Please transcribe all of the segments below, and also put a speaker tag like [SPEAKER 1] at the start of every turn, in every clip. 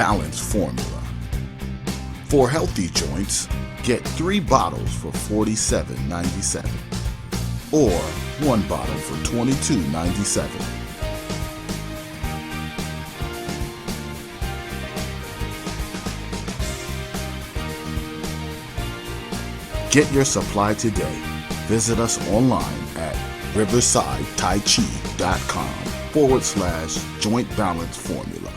[SPEAKER 1] balance formula. For healthy joints, get 3 bottles for $47.97 or 1 bottle for $22.97. Get your supply today. Visit us online at riversidetaichi.com/joint balance formula.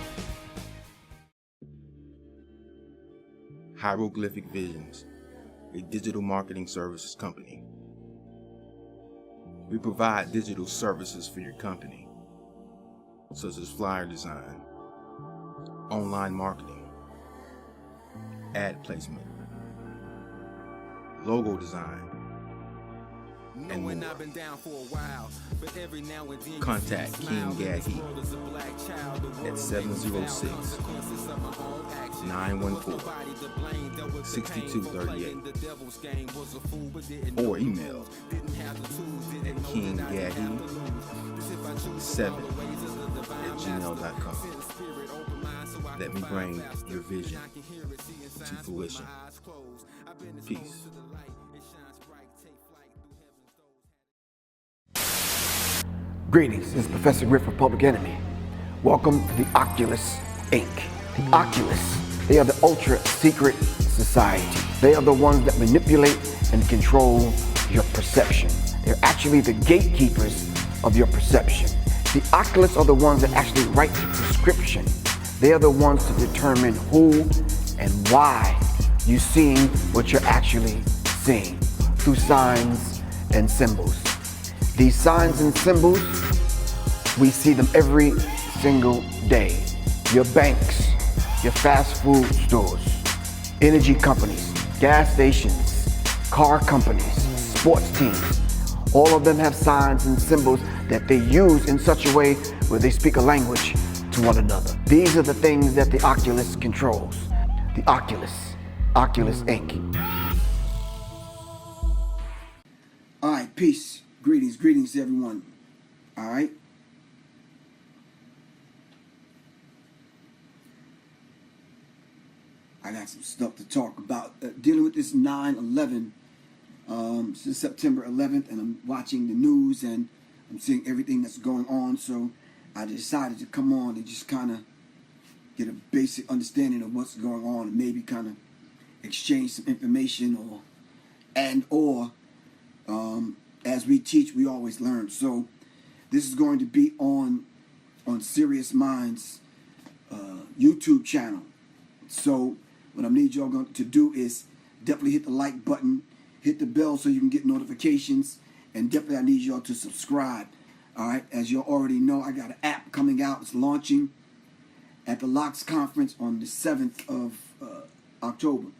[SPEAKER 2] Hieroglyphic Visions, a digital marketing services company. We provide digital services for your company, such as flyer design, online marketing, ad placement, logo design, and more. Contact King Gaddy at 706-914-6238 or email at kinggaddy7@gmail.com. Let me bring your vision to fruition. Peace.
[SPEAKER 3] Greetings, this is Professor Griff of Public Enemy. Welcome to the Oculus Inc. The Oculus, they are the ultra secret society. They are the ones that manipulate and control your perception. They're actually the gatekeepers of your perception. The Oculus are the ones that actually write the prescription. They are the ones to determine who and why you're seeing what you're actually seeing through signs and symbols. These signs and symbols, we see them every single day. Your banks, your fast food stores, energy companies, gas stations, car companies, sports teams, all of them have signs and symbols that they use in such a way where they speak a language to one another. These are the things that the Oculus controls. The Oculus Inc. All right, peace. Greetings to everyone. All right. I got some stuff to talk about. Dealing with this 9/11, since September 11th, and I'm watching the news and I'm seeing everything that's going on. So I decided to come on and just kind of get a basic understanding of what's going on and maybe kind of exchange some information or as we teach, we always learn. So this is going to be on Serious Mindz YouTube channel. So what I need y'all to do is definitely hit the like button, hit the bell so you can get notifications, and definitely I need y'all to subscribe. All right, as you already know, I got an app coming out. It's launching at the Locks Conference on the 7th of October.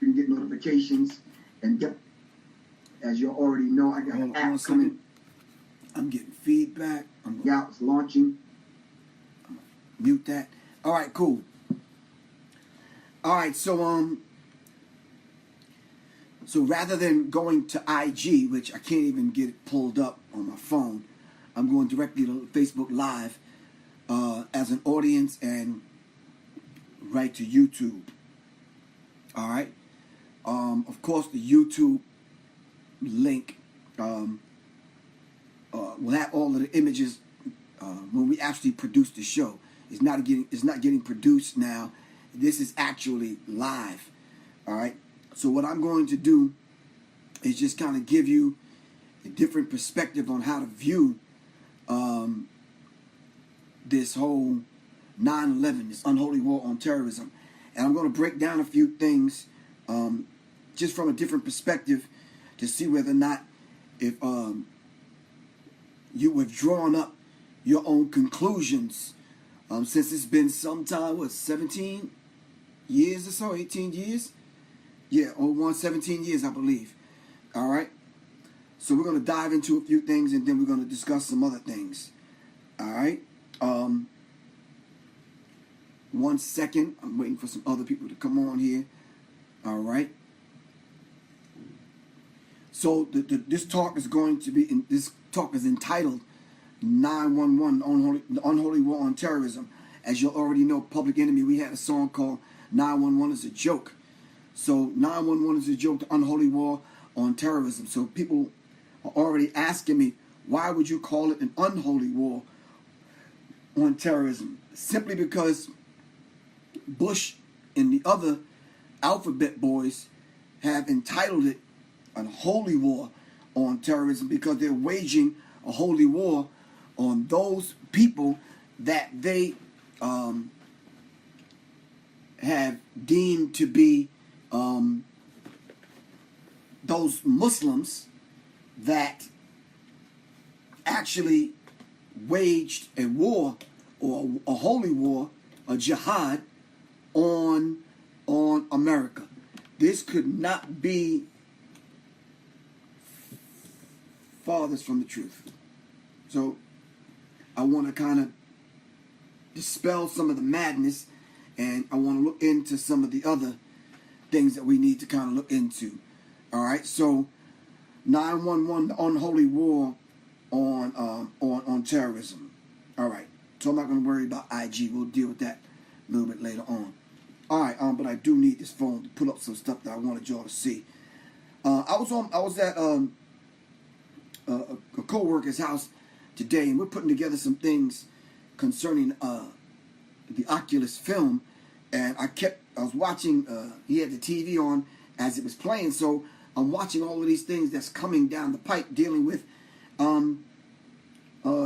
[SPEAKER 3] You can get notifications and as you already know, I got an app coming. I'm getting feedback. It's launching. I'm gonna mute that. All right, cool. All right, so rather than going to IG, which I can't even get it pulled up on my phone, I'm going directly to Facebook Live as an audience and right to YouTube. All right. Of course, the YouTube link will have all of the images when we actually produce the show. It's not getting produced now. This is actually live. All right. So what I'm going to do is just kind of give you a different perspective on how to view this whole 9/11, this unholy war on terrorism, and I'm going to break down a few things just from a different perspective to see whether or not if you have drawn up your own conclusions since it's been some time, 17 years or so, 18 years? Yeah, 17 years, I believe. All right? So we're going to dive into a few things and then we're going to discuss some other things. All right? 1 second. I'm waiting for some other people to come on here. All right? So this talk is going to be, this talk is entitled 9/11, the Unholy War on Terrorism. As you already know, Public Enemy, we had a song called 911 is a Joke. So 911 is a joke, the unholy war on terrorism. So people are already asking me, why would you call it an unholy war on terrorism? Simply because Bush and the other alphabet boys have entitled it an holy war on terrorism because they're waging a holy war on those people that they have deemed to be those Muslims that actually waged a war or a holy war, a jihad on America. This could not be farthest from the truth. So I want to kind of dispel some of the madness, and I want to look into some of the other things that we need to kind of look into. All right, so 911, the unholy war on terrorism. All right, so I'm not going to worry about IG. We'll deal with that a little bit later on. All right, but I do need this phone to pull up some stuff that I wanted y'all to see. I was at a co-worker's house today, and we're putting together some things concerning the Oculus film, and I was watching. He had the TV on as it was playing, so I'm watching all of these things that's coming down the pipe dealing with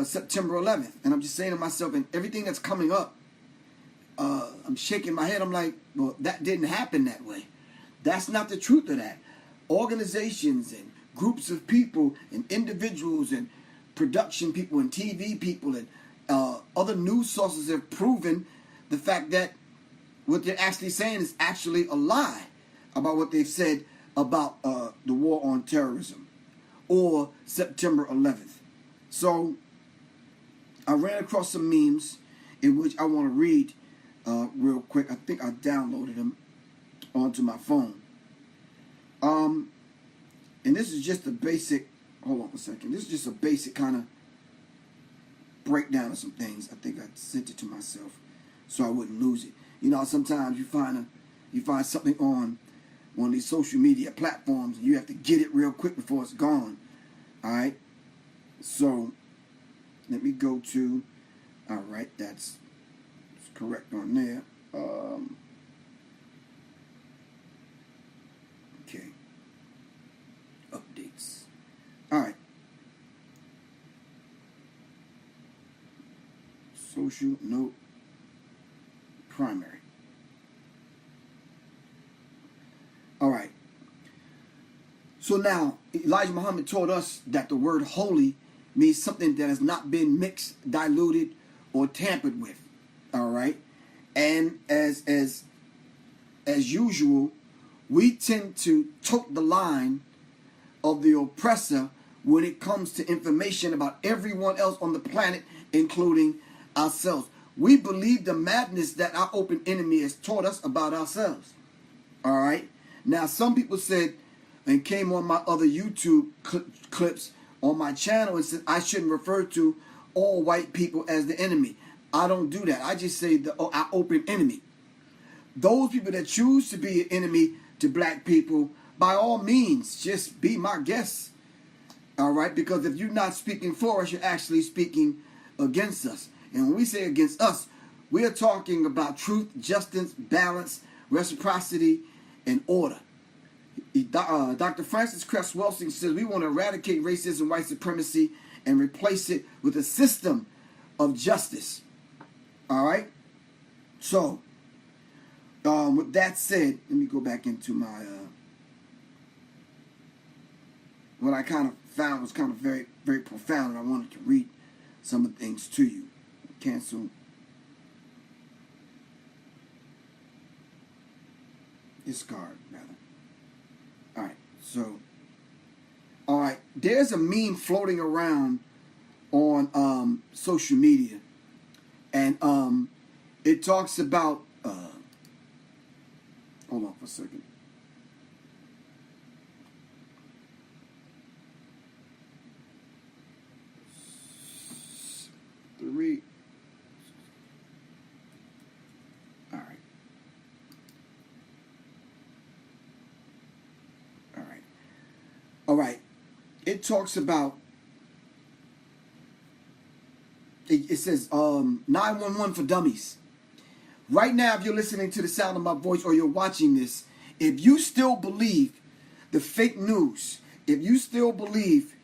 [SPEAKER 3] September 11th, and I'm just saying to myself, and everything that's coming up, I'm shaking my head. I'm like, well, that didn't happen that way. That's not the truth of that. Organizations and groups of people and individuals and production people and TV people and other news sources have proven the fact that what they're actually saying is actually a lie about what they've said about the war on terrorism or September 11th. So I ran across some memes in which I want to read real quick. I think I downloaded them onto my phone. And this is just a basic, hold on a second. This is just a basic kind of breakdown of some things. I think I sent it to myself so I wouldn't lose it. You know, sometimes you find something on one of these social media platforms and you have to get it real quick before it's gone. All right. So let me go to, all right, that's correct on there. Okay. Updates. All right. Social note primary. All right. So now, Elijah Muhammad told us that the word holy means something that has not been mixed, diluted, or tampered with. All right. And as usual, we tend to tote the line of the oppressor when it comes to information about everyone else on the planet, including ourselves. We believe the madness that our open enemy has taught us about ourselves. All right. Now, some people said and came on my other YouTube clips on my channel and said I shouldn't refer to all white people as the enemy. I don't do that. I just say our open enemy. Those people that choose to be an enemy to black people, by all means, just be my guests. All right? Because if you're not speaking for us, you're actually speaking against us. And when we say against us, we are talking about truth, justice, balance, reciprocity, and order. Dr. Francis Cress Welsing says we want to eradicate racism, white supremacy, and replace it with a system of justice. All right? So, with that said, let me go back into my, what I kind of found was kind of very, very profound, and I wanted to read some of the things to you. Cancel. Discard, rather. All right, so, all right, there's a meme floating around on social media, and it talks about, hold on for a second. All right. It talks about, it says 911 for dummies. Right now, if you're listening to the sound of my voice or you're watching this, if you still believe the fake news, if you still believe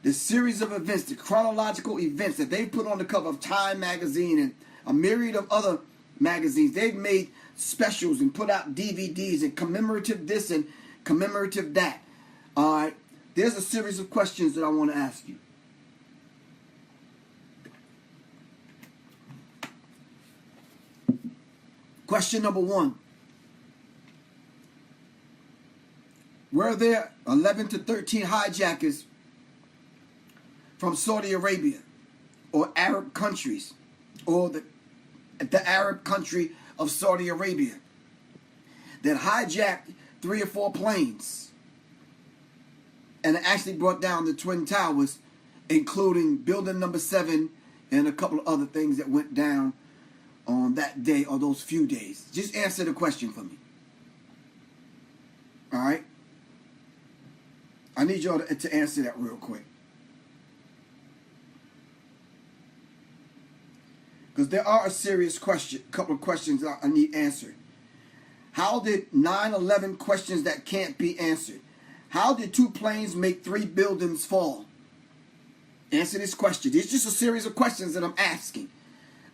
[SPEAKER 3] the series of events, the chronological events that they put on the cover of Time magazine and a myriad of other magazines, they've made specials and put out DVDs and commemorative this and commemorative that. All right, there's a series of questions that I want to ask you. Question number 1. Were there 11 to 13 hijackers from Saudi Arabia or Arab countries or the Arab country of Saudi Arabia that hijacked 3 or 4 planes and actually brought down the Twin Towers, including building number 7 and a couple of other things that went down on that day or those few days? Just answer the question for me. All right? I need y'all to answer that real quick. Because there are a serious couple of questions that I need answered. How did 9/11 questions that can't be answered? How did 2 planes make 3 buildings fall? Answer this question. It's just a series of questions that I'm asking.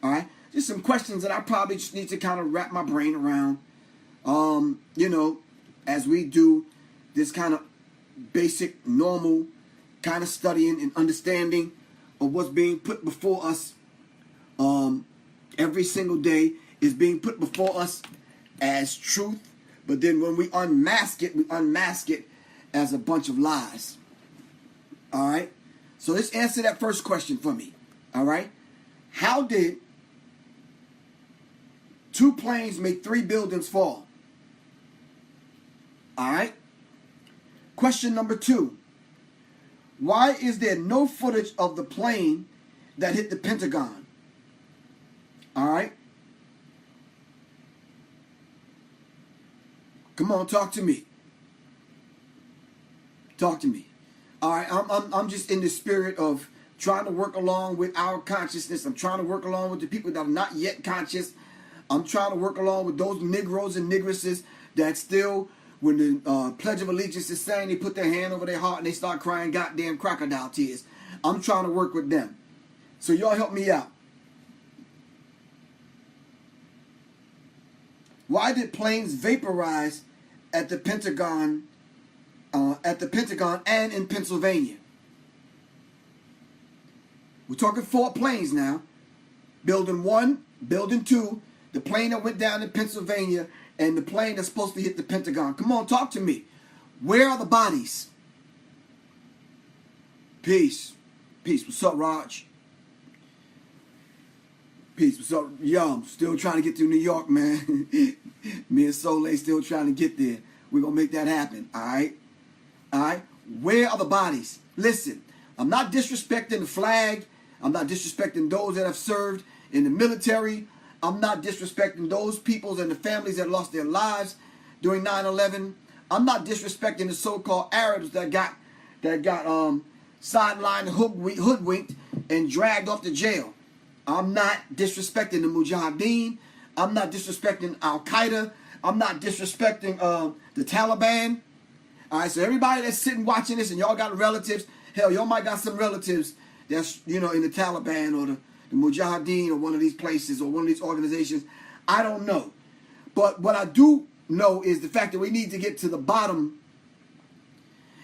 [SPEAKER 3] All right? Just some questions that I probably just need to kind of wrap my brain around. You know, as we do this kind of basic, normal kind of studying and understanding of what's being put before us every single day is being put before us as truth. But then when we unmask it as a bunch of lies. All right? So let's answer that first question for me. All right? How did 2 planes make 3 buildings fall? All right? Question number 2. Why is there no footage of the plane that hit the Pentagon? All right? Come on, talk to me. Talk to me. All right, I'm just in the spirit of trying to work along with our consciousness. I'm trying to work along with the people that are not yet conscious. I'm trying to work along with those Negroes and Negresses that still, when the Pledge of Allegiance is saying, they put their hand over their heart and they start crying goddamn crocodile tears. I'm trying to work with them. So y'all help me out. Why did planes vaporize at the Pentagon and in Pennsylvania? We're talking 4 planes now. Building 1, building 2, the plane that went down in Pennsylvania, and the plane that's supposed to hit the Pentagon. Come on, talk to me. Where are the bodies? Peace. Peace. What's up, Raj? Peace. What's up? Yo, I'm still trying to get to New York, man. Me and Soleil still trying to get there. We're going to make that happen, all right? All right? Where are the bodies? Listen, I'm not disrespecting the flag. I'm not disrespecting those that have served in the military. I'm not disrespecting those peoples and the families that lost their lives during 9/11. I'm not disrespecting the so-called Arabs that got sidelined, hoodwinked, and dragged off to jail. I'm not disrespecting the Mujahideen. I'm not disrespecting Al Qaeda. I'm not disrespecting the Taliban. All right, so everybody that's sitting watching this and y'all got relatives, hell, y'all might got some relatives that's, you know, in the Taliban or the Mujahideen or one of these places or one of these organizations. I don't know. But what I do know is the fact that we need to get to the bottom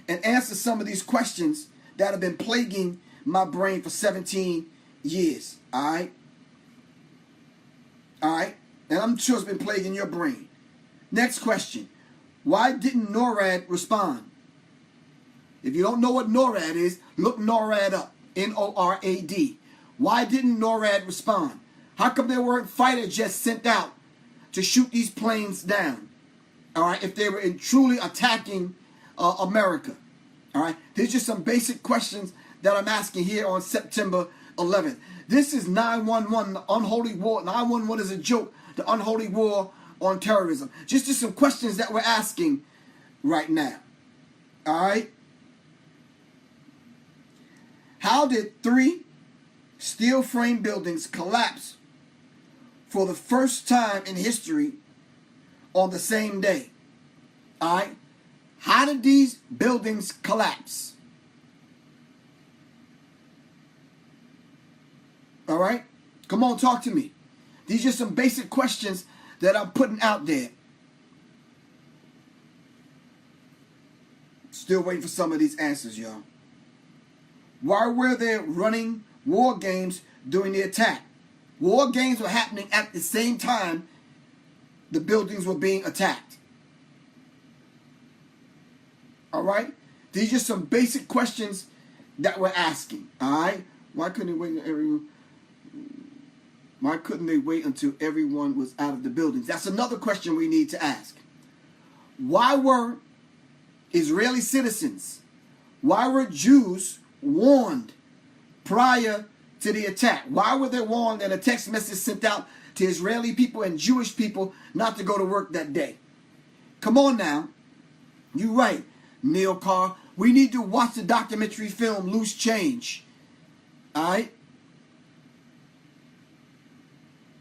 [SPEAKER 3] and answer some of these questions that have been plaguing my brain for 17 years. All right? All right? And I'm sure it's been plaguing your brain. Next question. Why didn't NORAD respond? If you don't know what NORAD is, look NORAD up. NORAD. Why didn't NORAD respond? How come there weren't fighter jets sent out to shoot these planes down? All right, if they were truly attacking America. All right, there's just some basic questions that I'm asking here on September 11th. This is 9/11, the unholy war. 9/11 is a joke. The unholy war on terrorism. Just some questions that we're asking right now. All right. How did 3 steel frame buildings collapse for the first time in history on the same day? All right? How did these buildings collapse? All right? Come on, talk to me. These are some basic questions that I'm putting out there. Still waiting for some of these answers, y'all. Why were there running war games during the attack? War games were happening at the same time the buildings were being attacked. All right? These are some basic questions that we're asking. All right? Why couldn't they wait until everyone was out of the buildings? That's another question we need to ask. Why were Israeli citizens, why were Jews warned prior to the attack? Why were they warned and a text message sent out to Israeli people and Jewish people not to go to work that day? Come on now. You're right, Neil Carr. We need to watch the documentary film Loose Change. All right?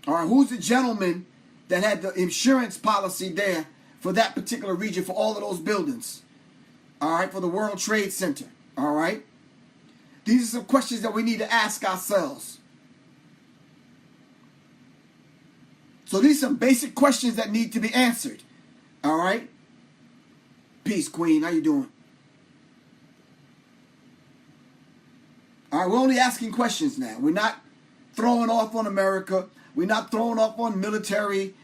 [SPEAKER 3] All right, who's the gentleman that had the insurance policy there for that particular region, for all of those buildings? All right, for the World Trade Center. All right? These are some questions that we need to ask ourselves. So these are some basic questions that need to be answered. All right? Peace, Queen. How you doing? All right, we're only asking questions now. We're not throwing off on America. We're not throwing off on military.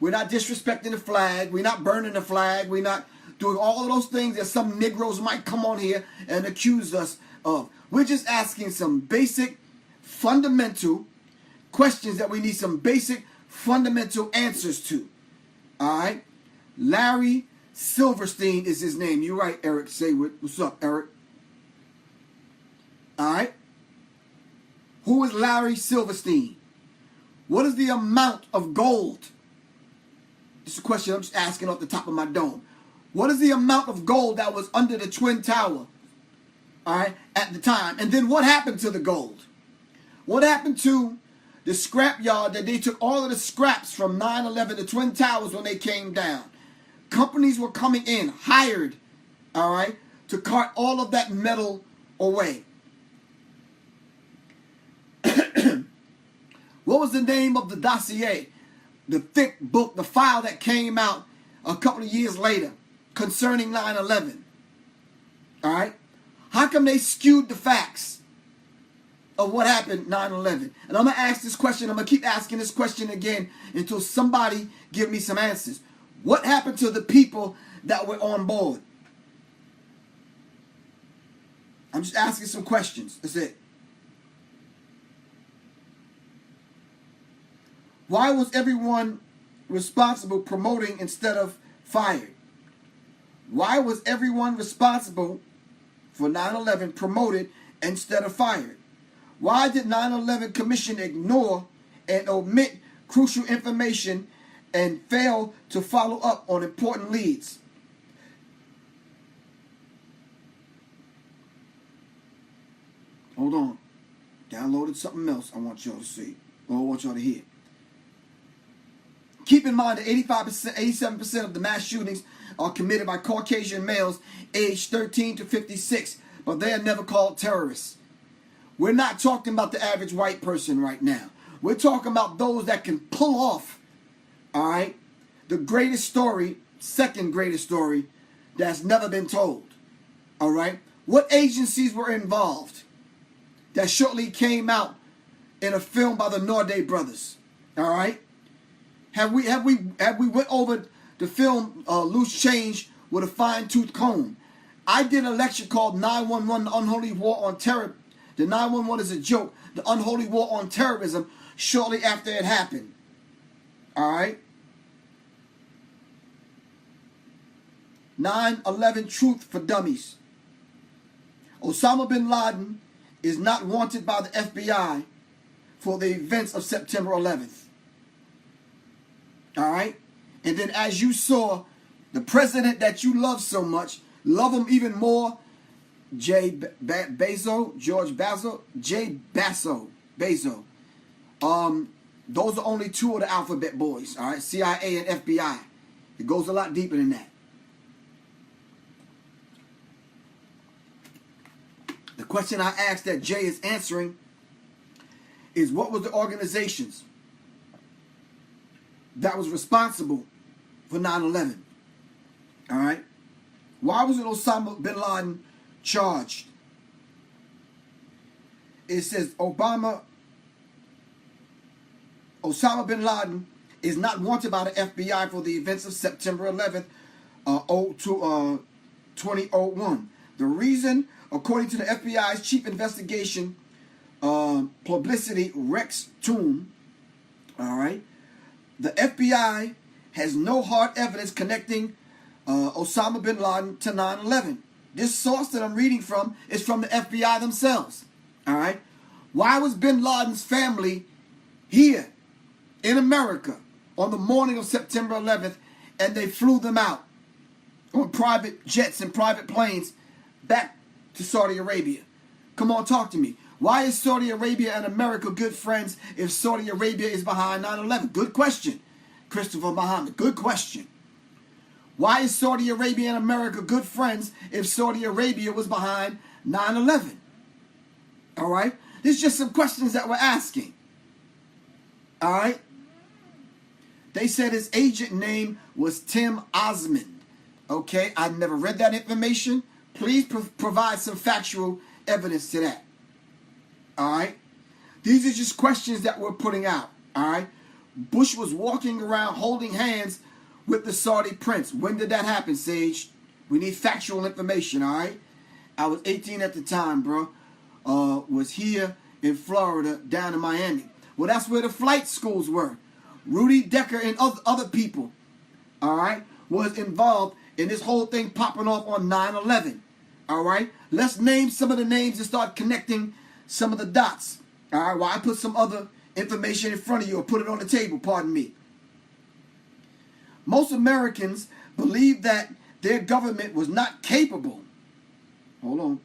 [SPEAKER 3] We're not disrespecting the flag. We're not burning the flag. We're not doing all of those things that some Negroes might come on here and accuse us of. We're just asking some basic, fundamental questions that we need some basic, fundamental answers to. All right? Larry Silverstein is his name. You're right, Eric Saywood. What's up, Eric? All right? Who is Larry Silverstein? What is the amount of gold? This is a question I'm just asking off the top of my dome. What is the amount of gold that was under the Twin Tower, all right, at the time? And then what happened to the gold? What happened to the scrap yard that they took all of the scraps from 9/11, the Twin Towers, when they came down? Companies were coming in, hired, all right, to cart all of that metal away. What was the name of the dossier, the thick book, the file that came out a couple of years later concerning 9/11? All right? How come they skewed the facts of what happened 9/11? And I'm going to ask this question. I'm going to keep asking this question again until somebody give me some answers. What happened to the people that were on board? I'm just asking some questions. That's it. Why was everyone responsible promoting instead of fired? Why was everyone responsible for 9/11 promoted instead of fired? Why did 9/11 Commission ignore and omit crucial information and fail to follow up on important leads? Hold on. Downloaded something else I want y'all to see. Or I want y'all to hear. Keep in mind that 85%, 87% of the mass shootings are committed by Caucasian males aged 13 to 56, but they are never called terrorists. We're not talking about the average white person right now. We're talking about those that can pull off, all right, the greatest story, second greatest story that's never been told, all right? What agencies were involved that shortly came out in a film by the Norday brothers, all right? Have we went over the film Loose Change with a fine-tooth comb? I did a lecture called 911, the Unholy War on Terror. The 911 is a joke. The Unholy War on Terrorism shortly after it happened. All right? 9/11 Truth for Dummies. Osama bin Laden is not wanted by the FBI for the events of September 11th. All right? And then as you saw, the president that you love so much, love him even more George Basso, J. Basso, Bezos. Those are only two of the alphabet boys, all right? CIA and FBI. It goes a lot deeper than that. The question I asked that Jay is answering is, what was the organizations that was responsible for 9/11? All right? Why wasn't Osama bin Laden charged? It says Osama bin Laden is not wanted by the FBI for the events of September 11th, 2001. The reason, according to the FBI's chief investigation publicity Rex Toom, all right, the FBI has no hard evidence connecting Osama bin Laden to 9/11. This source that I'm reading from is from the FBI themselves. All right. Why was bin Laden's family here in America on the morning of September 11th, and they flew them out on private jets and private planes back to Saudi Arabia? Come on, talk to me. Why is Saudi Arabia and America good friends if Saudi Arabia is behind 9/11? Good question, Christopher Muhammad. Good question. Why is Saudi Arabia and America good friends if Saudi Arabia was behind 9/11? All right? These are just some questions that we're asking. All right? They said his agent name was Tim Osmond. Okay? I never read that information. Please provide some factual evidence to that. All right? These are just questions that we're putting out. All right? Bush was walking around holding hands with the Saudi prince. When did that happen, Sage? We need factual information, all right? I was 18 at the time, bro. Was here in Florida, down in Miami. Well, that's where the flight schools were. Rudy Decker and other people, all right, was involved in this whole thing popping off on 9/11, all right? Let's name some of the names and start connecting some of the dots, all right? While I put some other information in front of you or put it on the table, pardon me. Most Americans believe that their government was not capable. Hold on.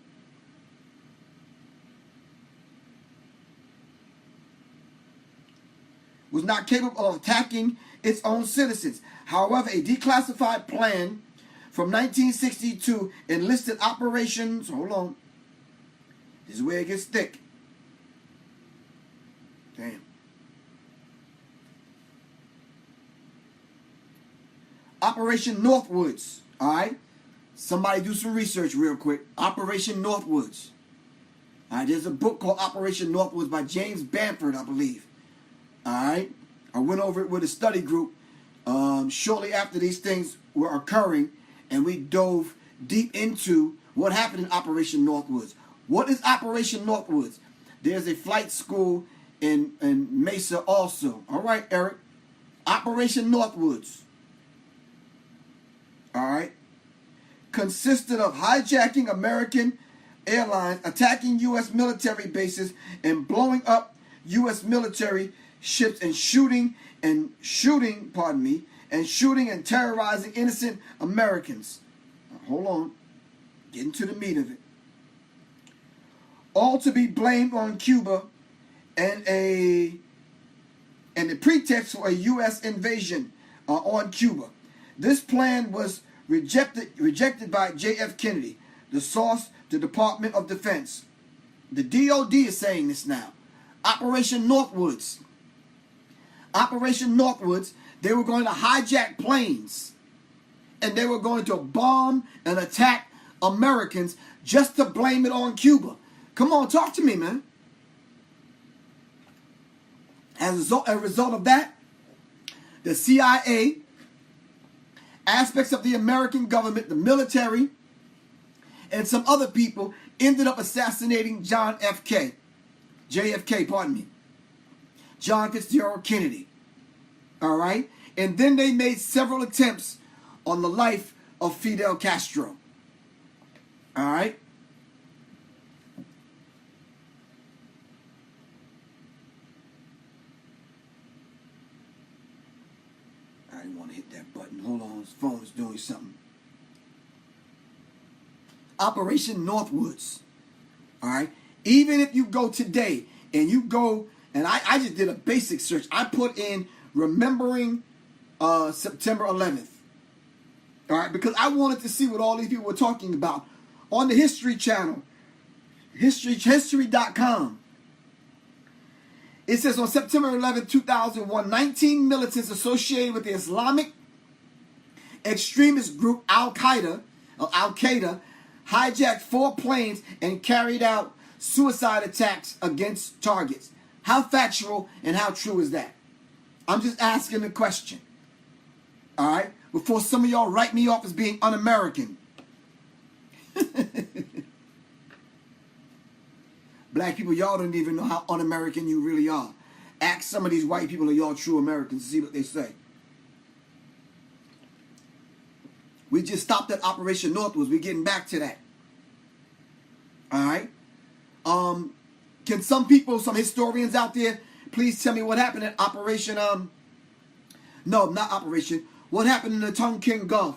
[SPEAKER 3] Was not capable of attacking its own citizens. However, a declassified plan from 1962 enlisted operations. Hold on. This is where it gets thick. Damn. Operation Northwoods, all right? Somebody do some research real quick. Operation Northwoods. All right, there's a book called Operation Northwoods by James Bamford, I believe. All right? I went over it with a study group shortly after these things were occurring, and we dove deep into what happened in Operation Northwoods. What is Operation Northwoods? There's a flight school in Mesa also. All right, Eric. Operation Northwoods. All right, consisted of hijacking American airlines, attacking U.S. military bases, and blowing up U.S. military ships, and shooting and terrorizing innocent Americans. Now, hold on, getting to the meat of it. All to be blamed on Cuba, and the pretext for a U.S. invasion on Cuba. This plan was rejected by J.F. Kennedy. The source, the Department of Defense. The DOD is saying this now. Operation Northwoods. Operation Northwoods, they were going to hijack planes. And they were going to bomb and attack Americans just to blame it on Cuba. Come on, talk to me, man. As a result of that, the CIA, aspects of the American government, the military, and some other people ended up assassinating John Fitzgerald Kennedy. All right? And then they made several attempts on the life of Fidel Castro. All right? I didn't want to hit that button. Hold on, his phone is doing something. Operation Northwoods. All right. Even if you go today and you go, and I just did a basic search. I put in remembering September 11th. All right, because I wanted to see what all these people were talking about on the History Channel, history.com. It says on September 11, 2001, 19 militants associated with the Islamic extremist group Al Qaeda hijacked 4 planes and carried out suicide attacks against targets. How factual and how true is that? I'm just asking the question. All right? Before some of y'all write me off as being un-American. Black people, y'all don't even know how un-American you really are. Ask some of these white people, are y'all true Americans, to see what they say. We just stopped at Operation Northwoods. We're getting back to that. All right? Can some people, some historians out there, please tell me what happened at Operation, no, not Operation, what happened in the Tonkin Gulf?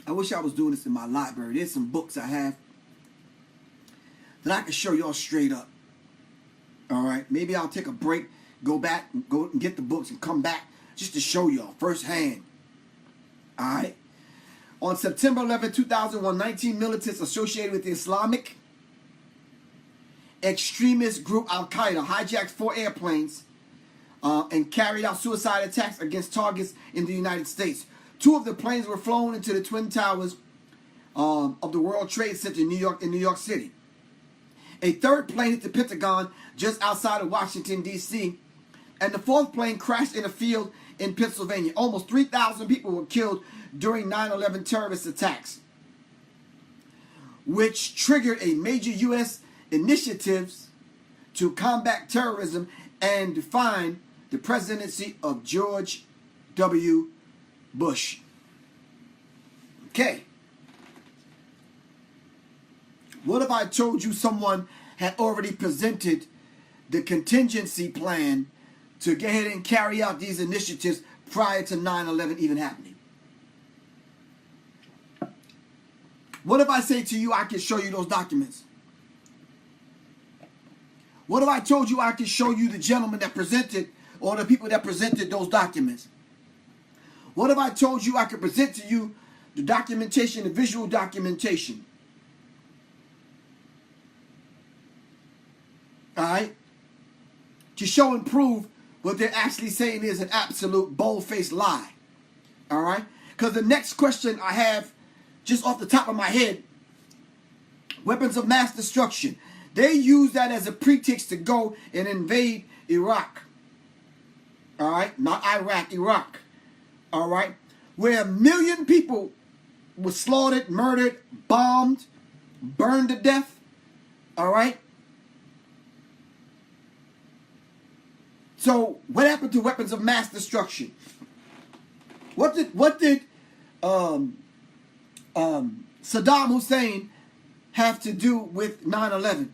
[SPEAKER 3] I wish I was doing this in my library. There's some books I have that I can show y'all straight up. All right? Maybe I'll take a break, go back, and go and get the books and come back just to show y'all firsthand. All right? On September 11, 2001, 19 militants associated with the Islamic extremist group Al Qaeda hijacked 4 airplanes and carried out suicide attacks against targets in the United States. 2 of the planes were flown into the Twin Towers of the World Trade Center in New York City. A 3rd plane hit the Pentagon just outside of Washington, D.C., and the 4th plane crashed in a field in Pennsylvania. Almost 3,000 people were killed during 9/11 terrorist attacks, which triggered a major U.S. initiatives to combat terrorism and define the presidency of George W. Bush. Okay. What if I told you someone had already presented the contingency plan to go ahead and carry out these initiatives prior to 9/11 even happening? What if I say to you I can show you those documents? What if I told you I could show you the gentleman that presented, or the people that presented those documents? What if I told you I could present to you the documentation, the visual documentation? All right? To show and prove what they're actually saying is an absolute bold-faced lie. All right? Because the next question I have, just off the top of my head, weapons of mass destruction. They use that as a pretext to go and invade Iraq. All right? Not Iraq, Iraq. All right? Where 1 million people were slaughtered, murdered, bombed, burned to death. All right? So, what happened to weapons of mass destruction? What did Saddam Hussein have to do with 9/11?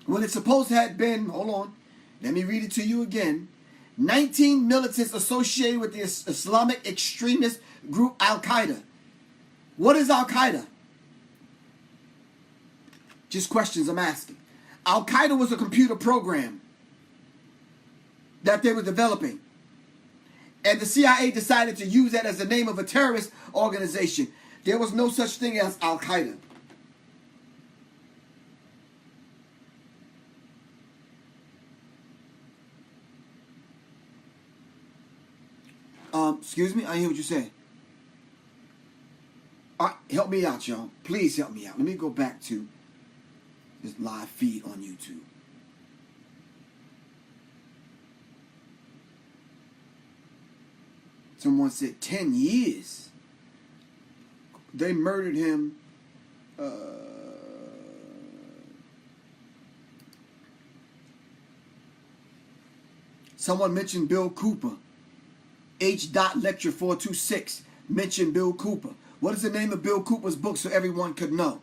[SPEAKER 3] When it's supposed to have been, hold on, let me read it to you again. 19 militants associated with the Islamic extremist group Al Qaeda. What is Al Qaeda? Just questions I'm asking. Al Qaeda was a computer program that they were developing. And the CIA decided to use that as the name of a terrorist organization. There was no such thing as Al Qaeda. Excuse me? I didn't hear what you said. Help me out, y'all. Please help me out. Let me go back to this live feed on YouTube. Someone said 10 years. They murdered him. Someone mentioned Bill Cooper. H. Lecture 426 mentioned Bill Cooper. What is the name of Bill Cooper's book so everyone could know?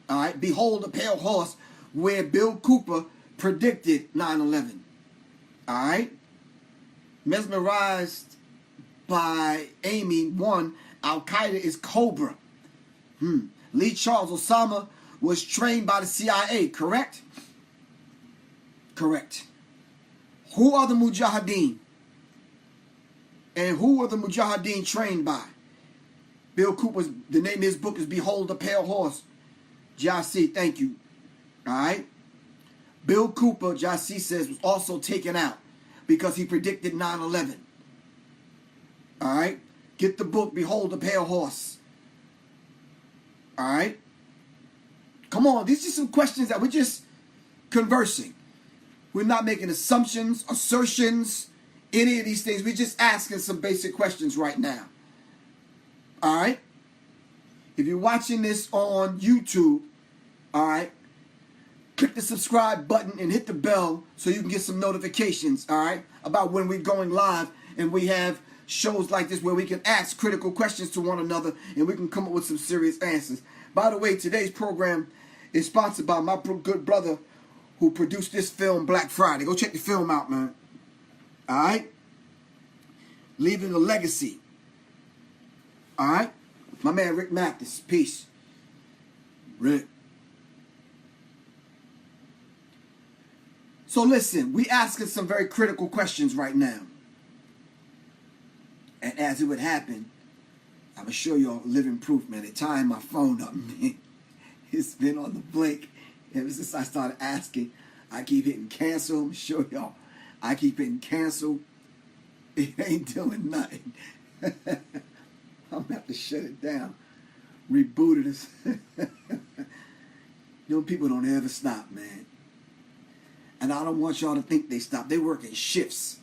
[SPEAKER 3] All right. Behold the Pale Horse, where Bill Cooper predicted 9/11. All right. Mesmerized by aiming. One, Al Qaeda is Cobra. Lee Charles Osama was trained by the CIA, correct? Correct. Who are the Mujahideen? And who are the Mujahideen trained by? Bill Cooper's, the name of his book is Behold the Pale Horse. Jassi, thank you. Alright? Bill Cooper, Jassi says, was also taken out because he predicted 9/11. Alright? Get the book, Behold the Pale Horse. Alright? Come on, these are some questions that we're just conversing. We're not making assumptions, assertions, any of these things. We're just asking some basic questions right now. Alright? If you're watching this on YouTube, alright, click the subscribe button and hit the bell so you can get some notifications, alright, about when we're going live and we have shows like this where we can ask critical questions to one another and we can come up with some serious answers. By the way, today's program is sponsored by my good brother who produced this film, Black Friday. Go check the film out, man. Alright? Leaving a legacy. Alright? My man Rick Mathis. Peace. Rick. So listen, we asking some very critical questions right now. And as it would happen, I'm going to show y'all living proof, man. They tying my phone up, man. It's been on the blink ever since I started asking. I keep hitting cancel. I'm going to show y'all. I keep hitting cancel. It ain't doing nothing. I'm going to have to shut it down. Reboot it. You know, people don't ever stop, man. And I don't want y'all to think they stop. They work in shifts.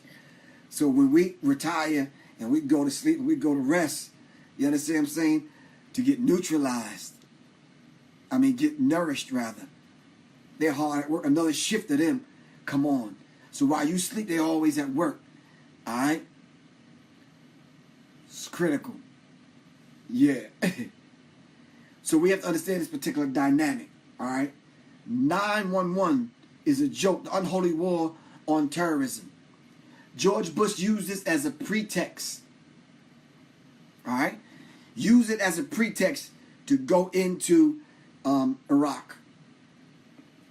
[SPEAKER 3] So when we retire and we go to sleep and we go to rest, you understand what I'm saying? To get neutralized. I mean, get nourished, rather. They're hard at work. Another shift of them. Come on. So while you sleep, they're always at work. All right? It's critical. Yeah. So we have to understand this particular dynamic. All right? 9/11 is a joke. The unholy war on terrorism. George Bush used this as a pretext. All right? Use it as a pretext to go into Iraq.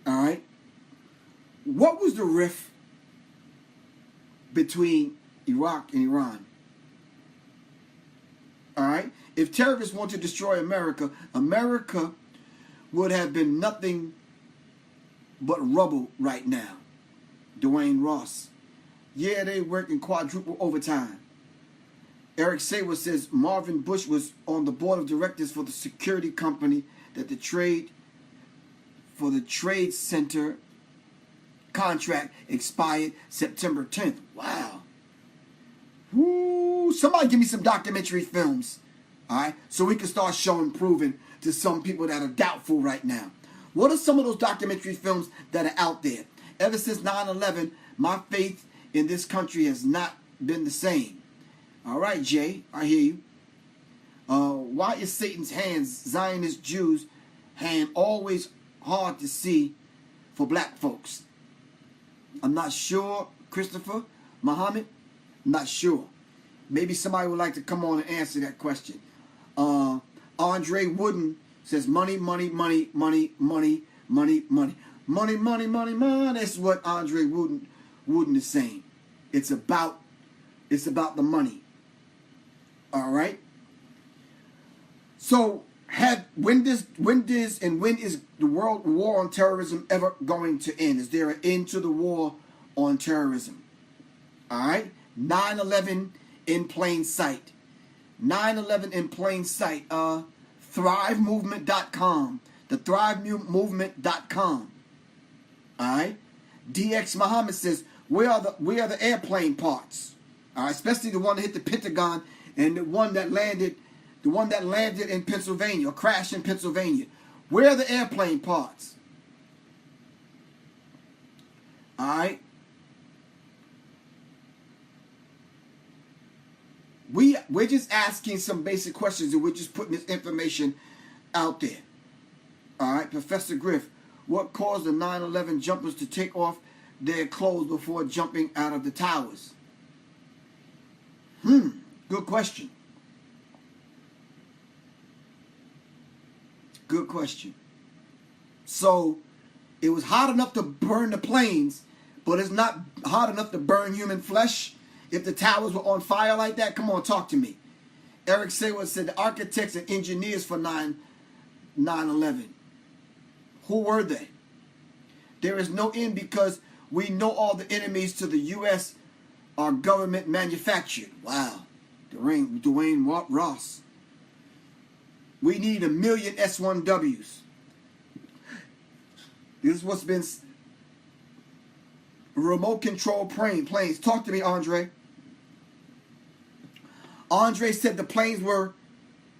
[SPEAKER 3] All right? What was the rift between Iraq and Iran? All right? If terrorists want to destroy America, America would have been nothing but rubble right now. Dwayne Ross. Yeah, they working quadruple overtime. Eric Sawer says Marvin Bush was on the board of directors for the security company that the trade center contract expired September 10th. Wow. Woo. Somebody give me some documentary films. All right? So we can start showing, proving to some people that are doubtful right now. What are some of those documentary films that are out there? Ever since 9/11, my faith in this country has not been the same. All right, Jay, I hear you. Why is Satan's hands, Zionist Jews' hand, always hard to see for black folks? I'm not sure, Christopher, Muhammad, I'm not sure. Maybe somebody would like to come on and answer that question. Andre Wooden says money, money, money, money, money, money, money. Money, money, money, money. That's what Andre Wooden is saying. It's about the money. All right. So when is the world war on terrorism ever going to end? Is there an end to the war on terrorism? All right. 9/11 in plain sight. 9/11 in plain sight. ThriveMovement.com. The ThriveMovement.com. All right. DX Muhammad says, where are the airplane parts? All right, especially the one that hit the Pentagon and the one that landed in Pennsylvania, or crashed in Pennsylvania. Where are the airplane parts? All right. We're just asking some basic questions and we're just putting this information out there. All right, Professor Griff, what caused the 9/11 jumpers to take off their clothes before jumping out of the towers? Good question. Good question. So it was hot enough to burn the planes, but it's not hot enough to burn human flesh. If the towers were on fire like that, come on, talk to me. Eric Sayward said the architects and engineers for 9/11. Who were they? There is no end because we know all the enemies to the U.S. are government manufactured. Wow. Dwayne Ross. We need 1 million S-1Ws. This is what's been remote control planes. Talk to me, Andre. Andre said the planes were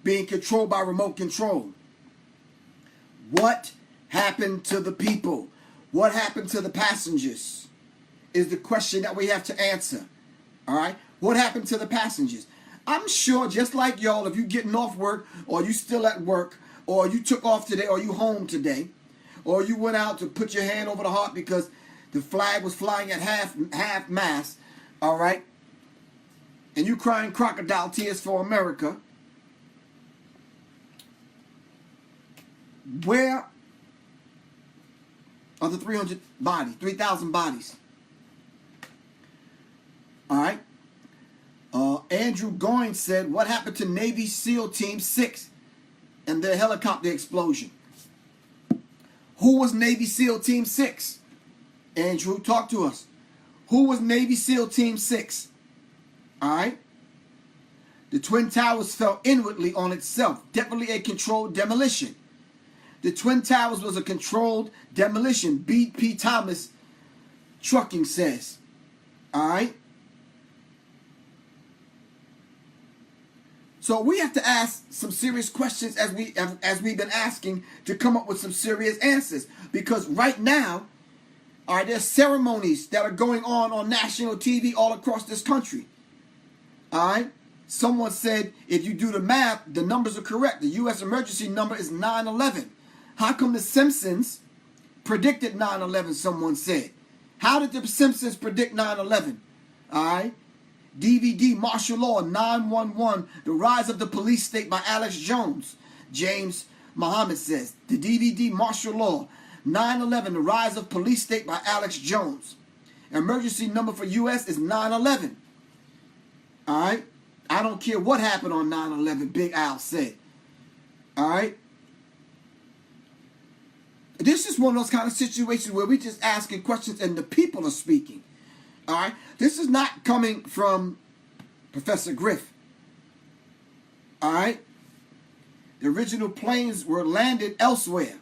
[SPEAKER 3] being controlled by remote control. What happened to the people? What happened to the passengers? Is the question that we have to answer. All right? What happened to the passengers? I'm sure just like y'all, if you getting off work or you still at work or you took off today or you home today or you went out to put your hand over the heart because the flag was flying at half mast, all right? And you crying crocodile tears for America. Where are the 3,000 bodies? All right. Andrew Goins said, what happened to Navy SEAL Team 6 and their helicopter explosion? Who was Navy SEAL Team 6? Andrew, talk to us. Who was Navy SEAL Team 6? All right. The Twin Towers fell inwardly on itself. Definitely a controlled demolition. The Twin Towers was a controlled demolition. B.P. Thomas Trucking says. All right. So we have to ask some serious questions as we've been asking to come up with some serious answers. Because right now, all right, there's ceremonies that are going on national TV all across this country. All right. Someone said if you do the math, the numbers are correct. The U.S. emergency number is 9/11. How come the Simpsons predicted 9/11, someone said? How did the Simpsons predict 9/11? All right. DVD, Martial Law, 911, The Rise of the Police State by Alex Jones. James Muhammad says, the DVD, Martial Law, 9/11, The Rise of Police State by Alex Jones. Emergency number for U.S. is 9/11. All right? I don't care what happened on 9/11, Big Al said. All right? This is one of those kind of situations where we just asking questions and the people are speaking. All right? This is not coming from Professor Griff. All right? The original planes were landed elsewhere.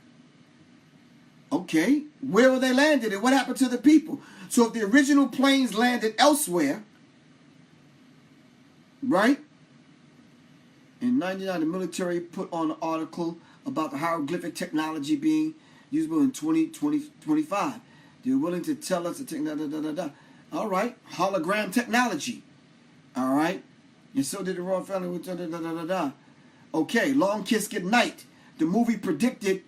[SPEAKER 3] Okay. Where were they landed and what happened to the people? So if the original planes landed elsewhere, right? In 1999, the military put on an article about the hieroglyphic technology being usable in 2025. They're willing to tell us to take All right, hologram technology. All right, and so did the royal family with Okay, Long Kiss Goodnight. The movie predicted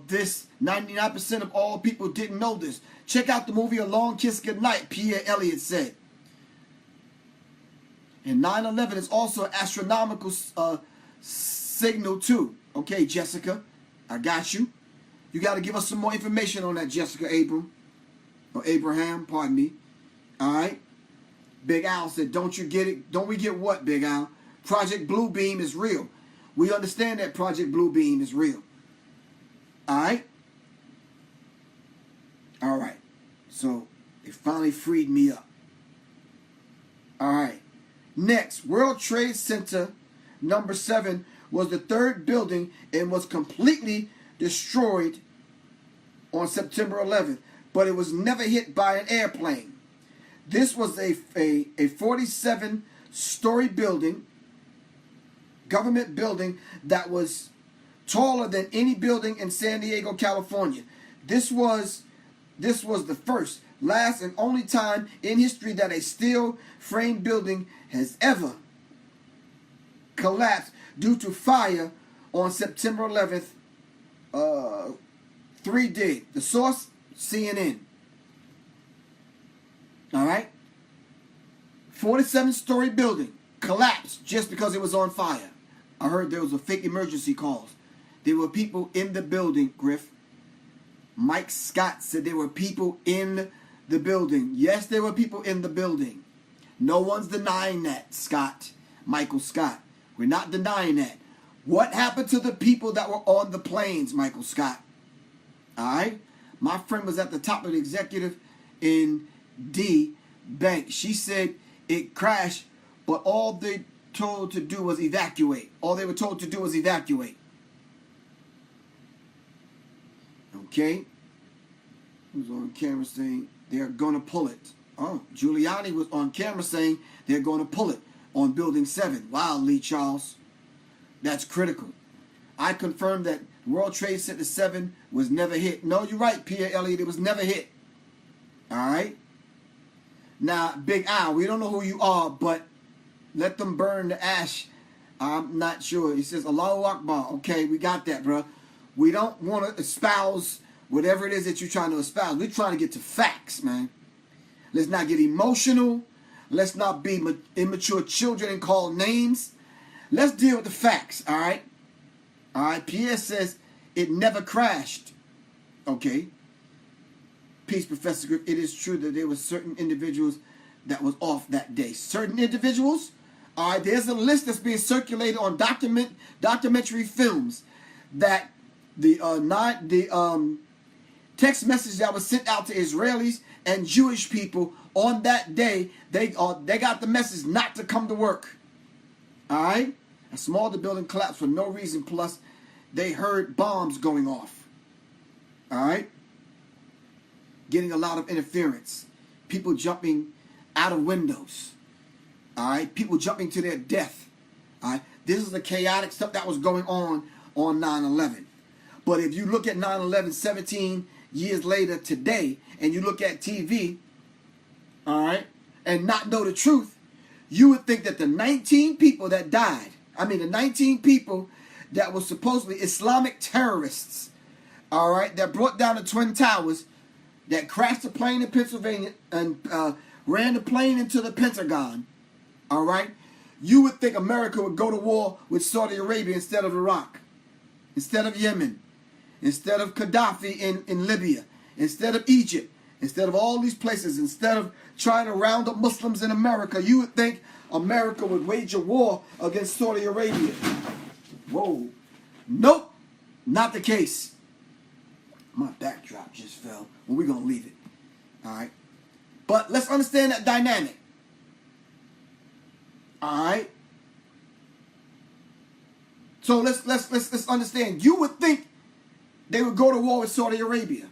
[SPEAKER 3] this. 99% of all people didn't know this. Check out the movie A Long Kiss Goodnight, Pierre Elliott said. And 9/11 is also an astronomical signal too. Okay, Jessica, I got you. You got to give us some more information on that, Jessica Abraham, pardon me. All right. Big Al said, don't you get it? Don't we get what, Big Al? Project Bluebeam is real. We understand that Project Bluebeam is real. All right. All right. So it finally freed me up. All right. Next, World Trade Center number 7 was the third building and was completely destroyed on September 11th, but it was never hit by an airplane. This was a 47-story building, government building that was taller than any building in San Diego, California. This was the first, last, and only time in history that a steel frame building has ever collapsed due to fire on September 11th. 3 did. The source, CNN. All right? 47-story building collapsed collapsed just because it was on fire. I heard there was a fake emergency calls. There were people in the building, Griff. Mike Scott said there were people in the building. Yes, there were people in the building. No one's denying that, Scott. Michael Scott. We're not denying that. What happened to the people that were on the planes, Michael Scott? All right? My friend was at the top of the executive in D Bank. She said it crashed, but all they told to do was evacuate. All they were told to do was evacuate. Okay? Who's on camera saying they're going to pull it? Oh, Giuliani was on camera saying they're going to pull it on Building 7. Wow, Lee Charles. That's critical. I confirmed that World Trade Center 7 was never hit. No, you're right, Pierre Elliott. It was never hit. All right? Now, Big Al, we don't know who you are, but let them burn the ash. I'm not sure. He says, Allahu Akbar. Okay, we got that, bro. We don't want to espouse whatever it is that you're trying to espouse. We're trying to get to facts, man. Let's not get emotional. Let's not be immature children and call names. Let's deal with the facts, all right? All right, Pierre says it never crashed. Okay. Peace, Professor Griff. It is true that there were certain individuals that was off that day. Certain individuals? All right, there's a list that's being circulated on documentary films that the text message that was sent out to Israelis and Jewish people on that day, they got the message not to come to work. All right? A small building collapsed for no reason, plus they heard bombs going off. All right? Getting a lot of interference. People jumping out of windows. All right? People jumping to their death. All right? This is the chaotic stuff that was going on 9/11. But if you look at 9/11 17 years later today, and you look at TV, all right, and not know the truth, you would think that the 19 people that died, the 19 people that were supposedly Islamic terrorists, all right, that brought down the Twin Towers, that crashed the plane in Pennsylvania and ran the plane into the Pentagon, all right, you would think America would go to war with Saudi Arabia instead of Iraq, instead of Yemen, instead of Gaddafi in Libya, instead of Egypt, instead of all these places, instead of trying to round up Muslims in America, you would think America would wage a war against Saudi Arabia. Whoa. Nope. Not the case. My backdrop just fell. Well, we're going to leave it. All right. But let's understand that dynamic. All right. So let's understand. You would think they would go to war with Saudi Arabia.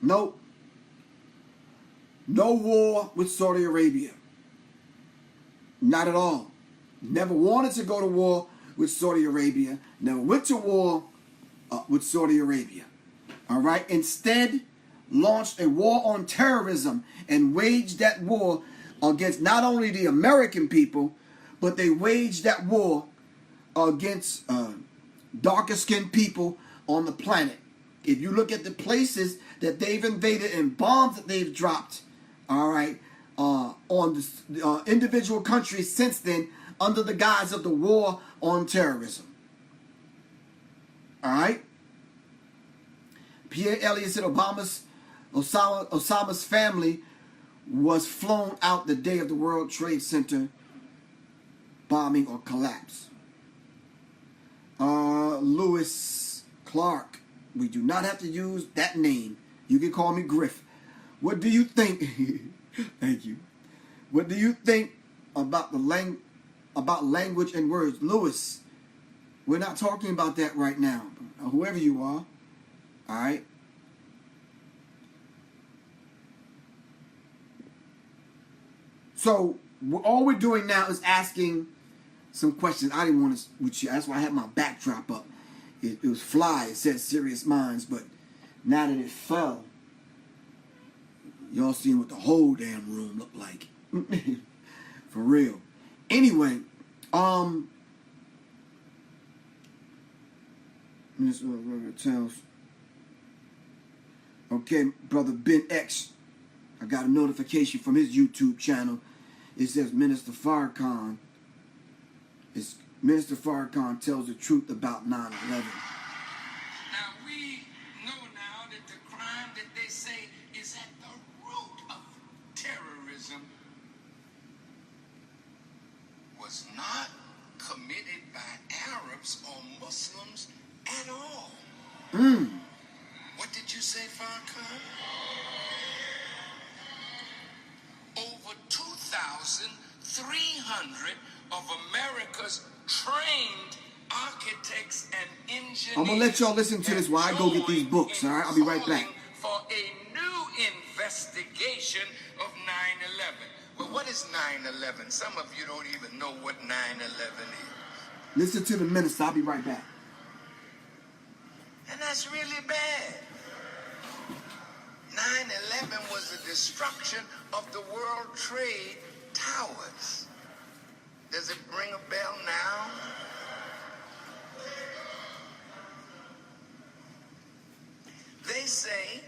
[SPEAKER 3] Nope. No war with Saudi Arabia. Not at all. Never wanted to go to war with Saudi Arabia. Never went to war with Saudi Arabia. All right. Instead, launched a war on terrorism and waged that war against not only the American people, but they waged that war against darker skinned people on the planet. If you look at the places that they've invaded and bombs that they've dropped, all right, on the individual countries since then, under the guise of the war on terrorism. All right. Pierre Elliott said Osama's family was flown out the day of the World Trade Center bombing or collapse. Lewis Clark. We do not have to use that name. You can call me Griff. What do you think? Thank you. What do you think about language and words? Lewis, we're not talking about that right now. Whoever you are. All right. So all we're doing now is asking some questions. I didn't want to with you. That's why I had my backdrop up. It was fly. It said Serious Minds, but now that it fell, y'all seen what the whole damn room looked like. For real. Anyway, okay, brother Ben X, I got a notification from his YouTube channel. It says Minister Farrakhan tells the truth about 9/11.
[SPEAKER 4] Now we know now that the crime that they say is at the root of terrorism was not committed by Arabs or Muslims at all. What did you say, Farrakhan? Over 2,300 of America's trained architects and engineers.
[SPEAKER 3] I'm gonna let y'all listen to this while I go get these books, all right? I'll be right back.
[SPEAKER 4] For a new investigation of 9/11. Well, what is 9/11? Some of you don't even know what 9/11 is.
[SPEAKER 3] Listen to the minister. I'll be right back.
[SPEAKER 4] And that's really bad. 9/11 was the destruction of the World Trade Towers. Does it ring a bell now? They say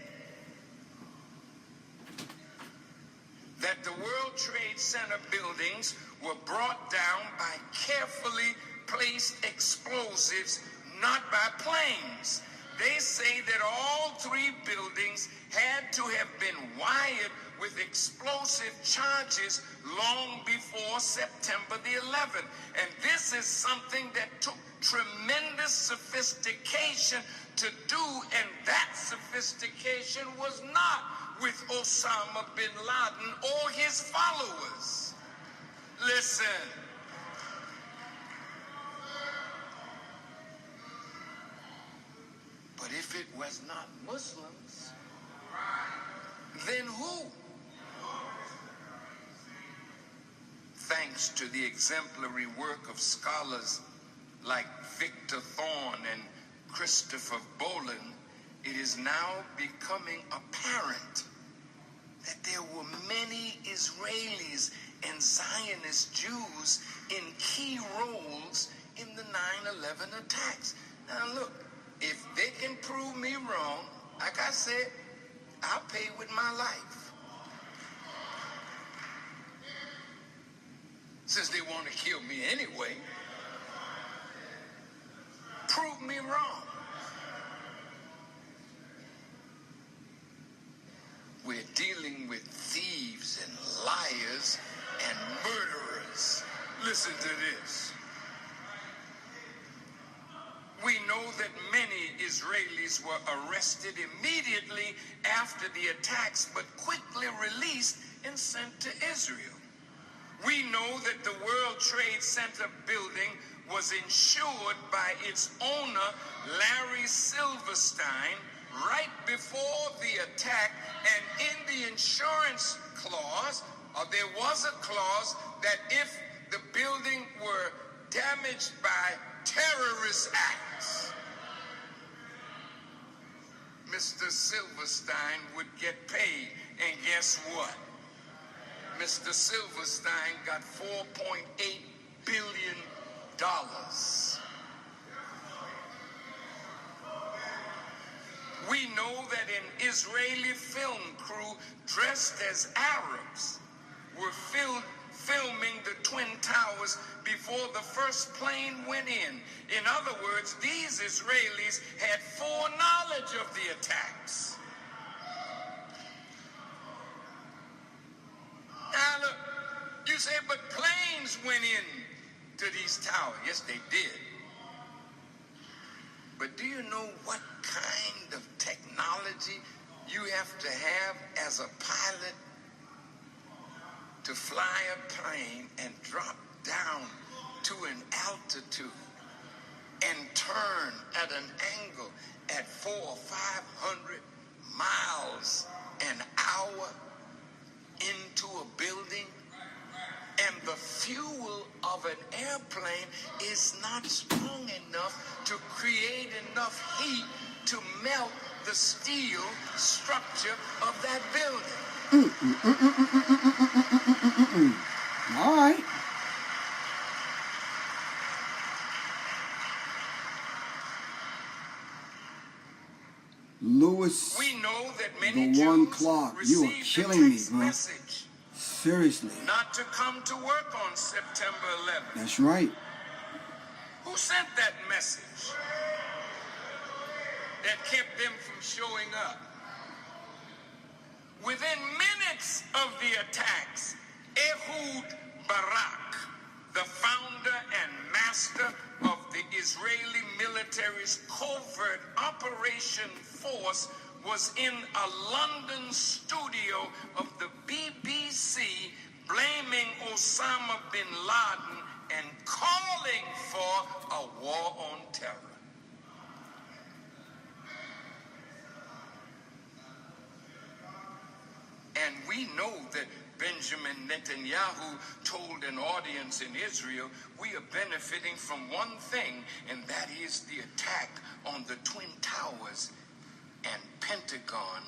[SPEAKER 4] that the World Trade Center buildings were brought down by carefully placed explosives, not by planes. They say that all three buildings had to have been wired with explosive charges long before September the 11th. And this is something that took tremendous sophistication to do, and that sophistication was not with Osama bin Laden or his followers. Listen. But if it was not Muslims, then who? Thanks to the exemplary work of scholars like Victor Thorne and Christopher Boland, it is now becoming apparent that there were many Israelis and Zionist Jews in key roles in the 9/11 attacks. Now look, if they can prove me wrong, like I said, I'll pay with my life. Since they want to kill me anyway, prove me wrong. We're dealing with thieves and liars and murderers. Listen to this. We know that many Israelis were arrested immediately after the attacks, but quickly released and sent to Israel. We know that the World Trade Center building was insured by its owner, Larry Silverstein, right before the attack, and in the insurance clause, there was a clause that if the building were damaged by terrorist acts, Mr. Silverstein would get paid. And guess what? Mr. Silverstein got $4.8 billion. We know that an Israeli film crew dressed as Arabs were filming the Twin Towers before the first plane went in. In other words, these Israelis had foreknowledge of the attacks. Now look, you say, but planes went in to these towers. Yes, they did. But do you know what kind of technology you have to have as a pilot to fly a plane and drop down to an altitude and turn at an angle at 400 or 500 miles an hour into a building? And the fuel of an airplane is not strong enough to create enough heat to melt the steel structure of that building.
[SPEAKER 3] All right.
[SPEAKER 4] We know that many
[SPEAKER 3] the one
[SPEAKER 4] Jews
[SPEAKER 3] Clark, you are
[SPEAKER 4] received
[SPEAKER 3] killing
[SPEAKER 4] a
[SPEAKER 3] me,
[SPEAKER 4] text
[SPEAKER 3] bro.
[SPEAKER 4] message
[SPEAKER 3] Seriously.
[SPEAKER 4] not to come to work on September 11th.
[SPEAKER 3] That's right.
[SPEAKER 4] Who sent that message that kept them from showing up? Within minutes of the attacks, Ehud Barak, the founder and master of the Israeli military's covert operation force, was in a London studio of the BBC blaming Osama bin Laden and calling for a war on terror. And we know that Benjamin Netanyahu told an audience in Israel, we are benefiting from one thing, and that is the attack on the Twin Towers and Pentagon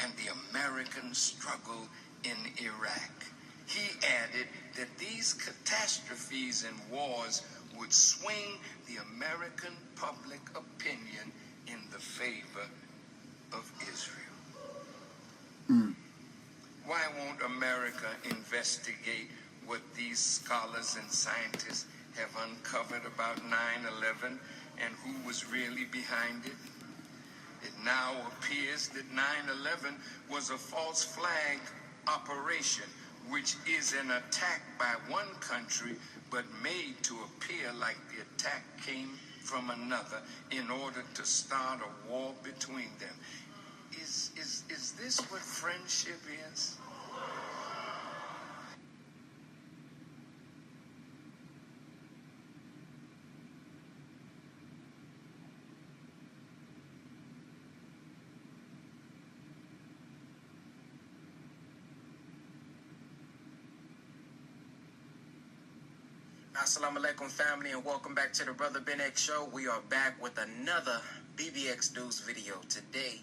[SPEAKER 4] and the American struggle in Iraq. He added that these catastrophes and wars would swing the American public opinion in the favor of Israel. Why won't America investigate what these scholars and scientists have uncovered about 9/11 and who was really behind it? It now appears that 9/11 was a false flag operation, which is an attack by one country, but made to appear like the attack came from another in order to start a war between them. Is this what friendship is?
[SPEAKER 5] Assalamu alaikum, family, and welcome back to the Brother Ben X Show. We are back with another BBX News video today.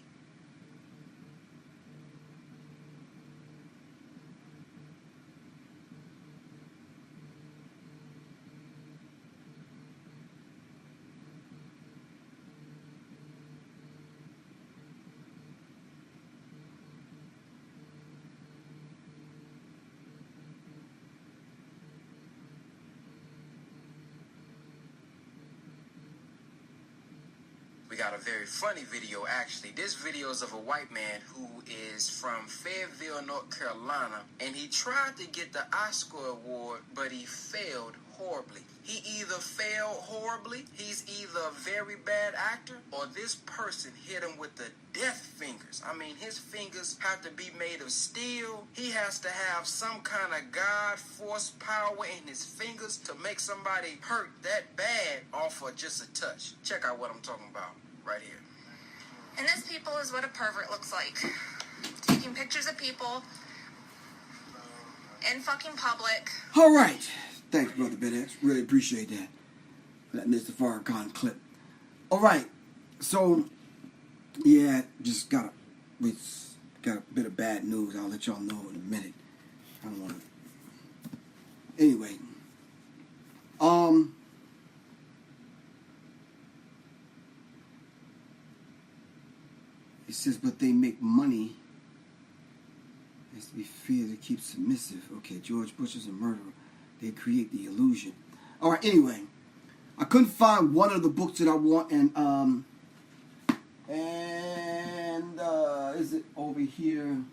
[SPEAKER 5] We got a very funny video, actually. This video is of a white man who is from Fayetteville, North Carolina, and he tried to get the Oscar award, but he failed horribly. He either failed horribly, he's either a very bad actor, or this person hit him with the death fingers. I mean, his fingers have to be made of steel. He has to have some kind of God force power in his fingers to make somebody hurt that bad off of just a touch. Check out what I'm talking about right here.
[SPEAKER 6] And this, people, is what a pervert looks like. Taking pictures of people in fucking public.
[SPEAKER 3] All right. Thanks, Brother Ben X. Really appreciate that. That Mr. Farrakhan clip. All right. So, yeah, we got a bit of bad news. I'll let y'all know in a minute. I don't want to. Anyway. It says, but they make money. It has to be fear to keep submissive. Okay, George Bush is a murderer. They create the illusion. All right, anyway. I couldn't find one of the books that I want, and is it over here?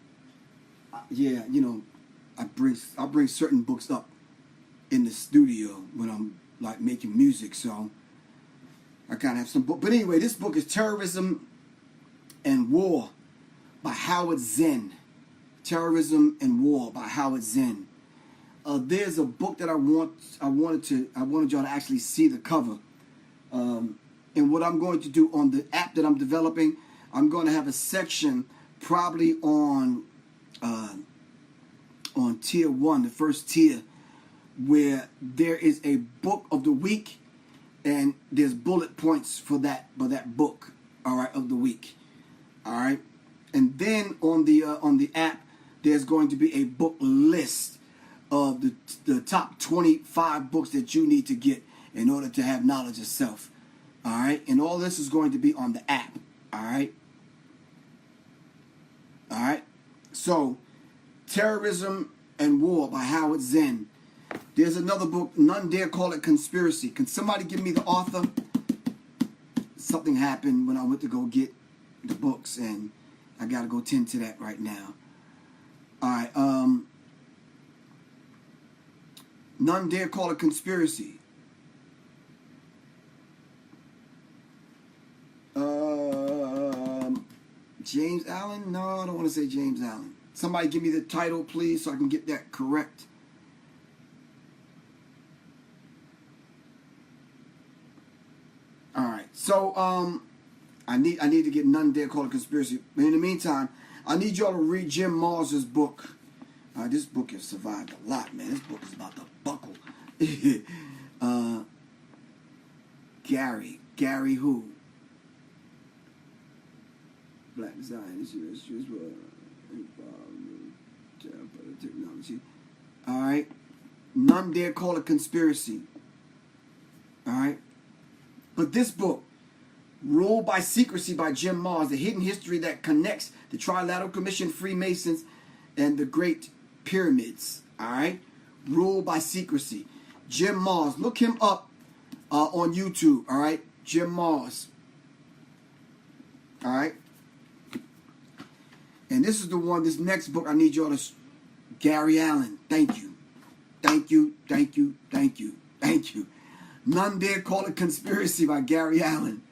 [SPEAKER 3] Yeah, you know, I bring certain books up in the studio when I'm like making music, so I kind of have some book. But anyway, this book is Terrorism and War by Howard Zinn. Terrorism and War by Howard Zinn. There's a book that I wanted y'all to actually see the cover. And what I'm going to do on the app that I'm developing, I'm going to have a section probably on tier 1, the first tier, where there is a book of the week, and there's bullet points for that book, all right, of the week. All right, and then on the app, there's going to be a book list of the top 25 books that you need to get in order to have knowledge of self. All right, and all this is going to be on the app. All right. All right. So, Terrorism and War by Howard Zinn. There's another book, None Dare Call It Conspiracy. Can somebody give me the author? Something happened when I went to go get the books, and I got to go tend to that right now. All right. None Dare Call It Conspiracy. James Allen? No, I don't want to say James Allen. Somebody give me the title, please, so I can get that correct. All right. So, I need to get None Dare Call It Conspiracy. But in the meantime, I need y'all to read Jim Mars's book. This book has survived a lot, man. This book is about to buckle. Gary who? Black design issues technology. All right. None Dare Call It Conspiracy. All right. But this book, Rule by Secrecy by Jim Mars, the hidden history that connects the Trilateral Commission, Freemasons, and the Great Pyramids. All right. Rule by Secrecy. Jim Mars. Look him up on YouTube. All right. Jim Mars. All right. And this is the one, this next book I need y'all to... Gary Allen. Thank you. Thank you. Thank you. Thank you. Thank you. None Dare Call It Conspiracy by Gary Allen.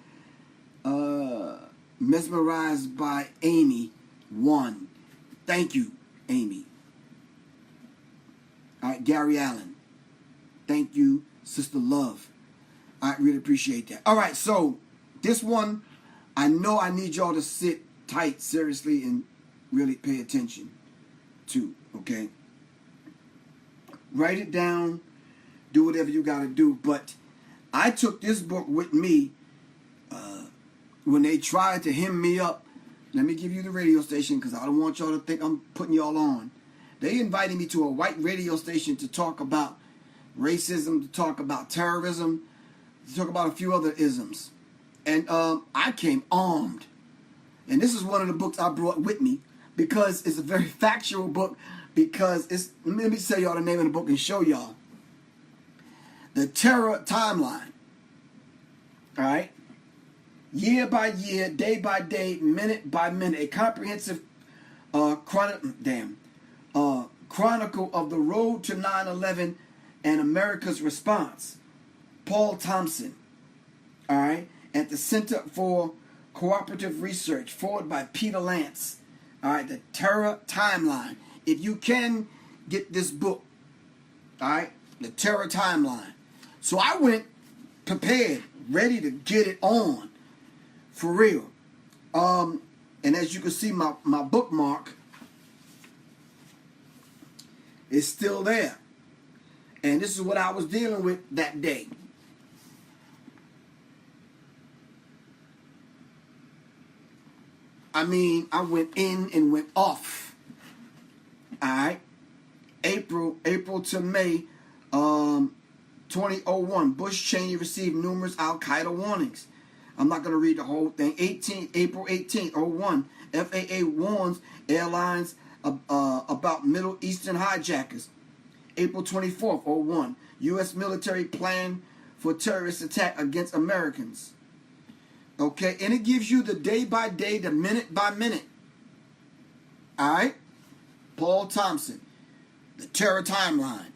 [SPEAKER 3] Mesmerized by Amy 1. Thank you, Amy. All right, Gary Allen. Thank you, Sister Love. I really appreciate that. All right, so this one, I know I need y'all to sit tight, seriously, and really pay attention to, okay? Write it down. Do whatever you got to do. But I took this book with me when they tried to hem me up. Let me give you the radio station because I don't want y'all to think I'm putting y'all on. They invited me to a white radio station to talk about racism, to talk about terrorism, to talk about a few other isms. And I came armed. And this is one of the books I brought with me because it's a very factual book. Because it's, let me tell y'all the name of the book and show y'all. The Terror Timeline. All right. Year by year, day by day, minute by minute, a comprehensive chronicle of the road to 9/11 and America's response. Paul Thompson. All right. At the Center for Cooperative Research, forward by Peter Lance. All right. The Terror Timeline. If you can get this book, all right, The Terror Timeline. So I went prepared, ready to get it on, for real. And as you can see, my bookmark is still there. And this is what I was dealing with that day. I mean, I went in and went off. All right, April to May 2001, Bush-Cheney received numerous Al Qaeda warnings. I'm not going to read the whole thing. April 18th, 01, FAA warns airlines about Middle Eastern hijackers. April 24th, 01, U.S. military plan for terrorist attack against Americans. Okay, and it gives you the day by day, the minute by minute. All right. Paul Thompson, The Terror Timeline.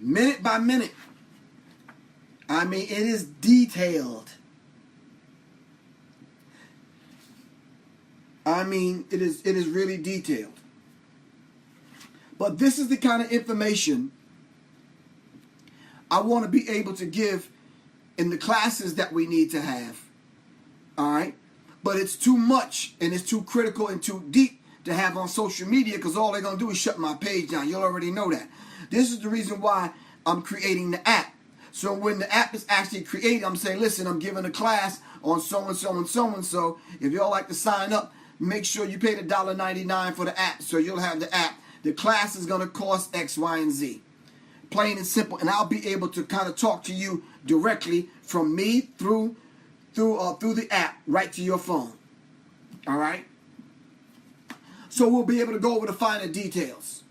[SPEAKER 3] Minute by minute. I mean, it is detailed. I mean, it is really detailed. But this is the kind of information I want to be able to give in the classes that we need to have. All right? But it's too much, and it's too critical and too deep to have on social media because all they're going to do is shut my page down. You'll already know that. This is the reason why I'm creating the app. So when the app is actually created, I'm saying, listen, I'm giving a class on so-and-so and so-and-so. If y'all like to sign up, make sure you pay the $1.99 for the app so you'll have the app. The class is going to cost X, Y, and Z. Plain and simple. And I'll be able to kind of talk to you directly from me through the app right to your phone. All right? So we'll be able to go over the finer details.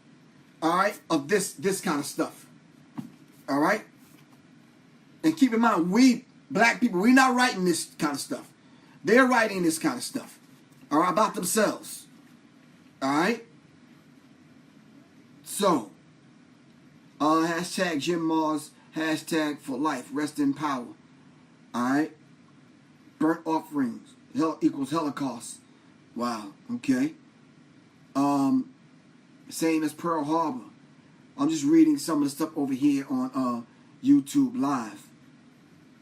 [SPEAKER 3] all right, of this kind of stuff. All right? And keep in mind, we black people, we're not writing this kind of stuff. They're writing this kind of stuff, all right, about themselves. All right? So, hashtag Jim Mars, hashtag for life, rest in power. All right? Burnt offerings, hell equals Holocaust. Wow, okay. Same as Pearl Harbor. I'm just reading some of the stuff over here on YouTube Live.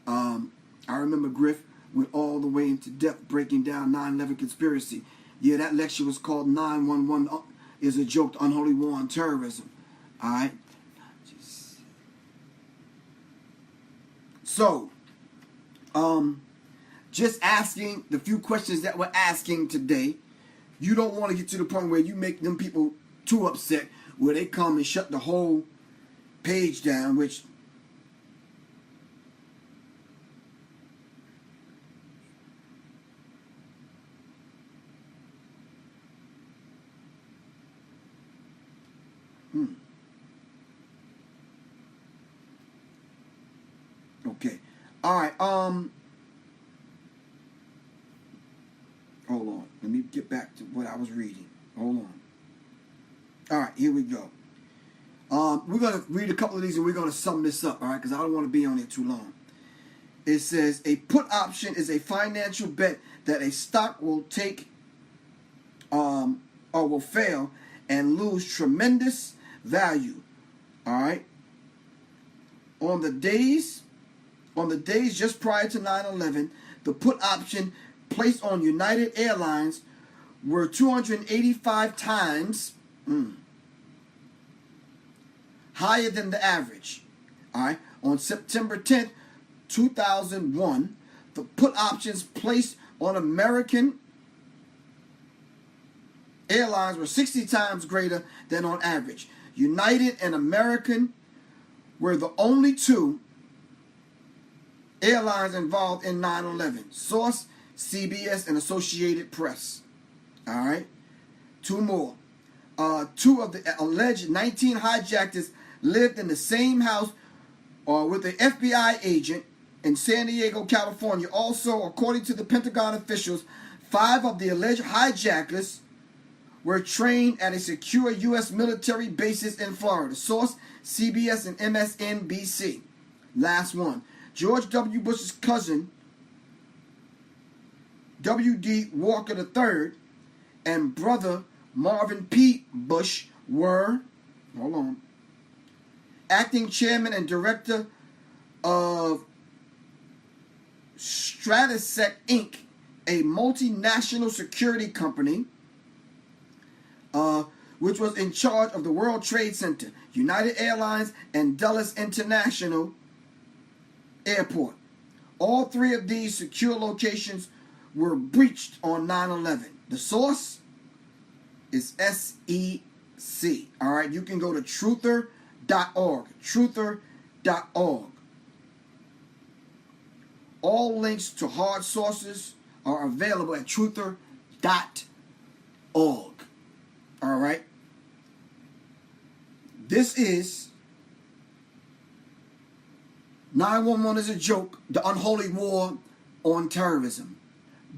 [SPEAKER 3] I remember Griff went all the way into depth breaking down 9/11 conspiracy. Yeah, that lecture was called 911 is a joke, the unholy war on terrorism. All right? So, just asking the few questions that we're asking today, you don't want to get to the point where you make them people too upset where they come and shut the whole page down, which okay. All right. Hold on. Let me get back to what I was reading. Hold on. All right, here we go. We're going to read a couple of these and we're going to sum this up, all right, because I don't want to be on it too long. It says, a put option is a financial bet that a stock will take or will fail and lose tremendous value, all right? On the days just prior to 9/11, the put option placed on United Airlines were 285 times higher than the average. All right. On September 10th, 2001, the put options placed on American Airlines were 60 times greater than on average. United and American were the only two airlines involved in 9/11. Source, CBS and Associated Press. All right. Two more. Two of the alleged 19 hijackers lived in the same house with an FBI agent in San Diego, California. Also, according to the Pentagon officials, 5 of the alleged hijackers were trained at a secure U.S. military bases in Florida. Source, CBS and MSNBC. Last one. George W. Bush's cousin, W.D. Walker III, and brother Marvin P. Bush were, hold on, acting chairman and director of Stratesec Inc., a multinational security company, which was in charge of the World Trade Center, United Airlines, and Dulles International Airport. All 3 of these secure locations were breached on 9/11. The source is SEC. All right, you can go to truther.org. Truther.org. All links to hard sources are available at truther.org. All right. This is 911 is a joke, the unholy war on terrorism.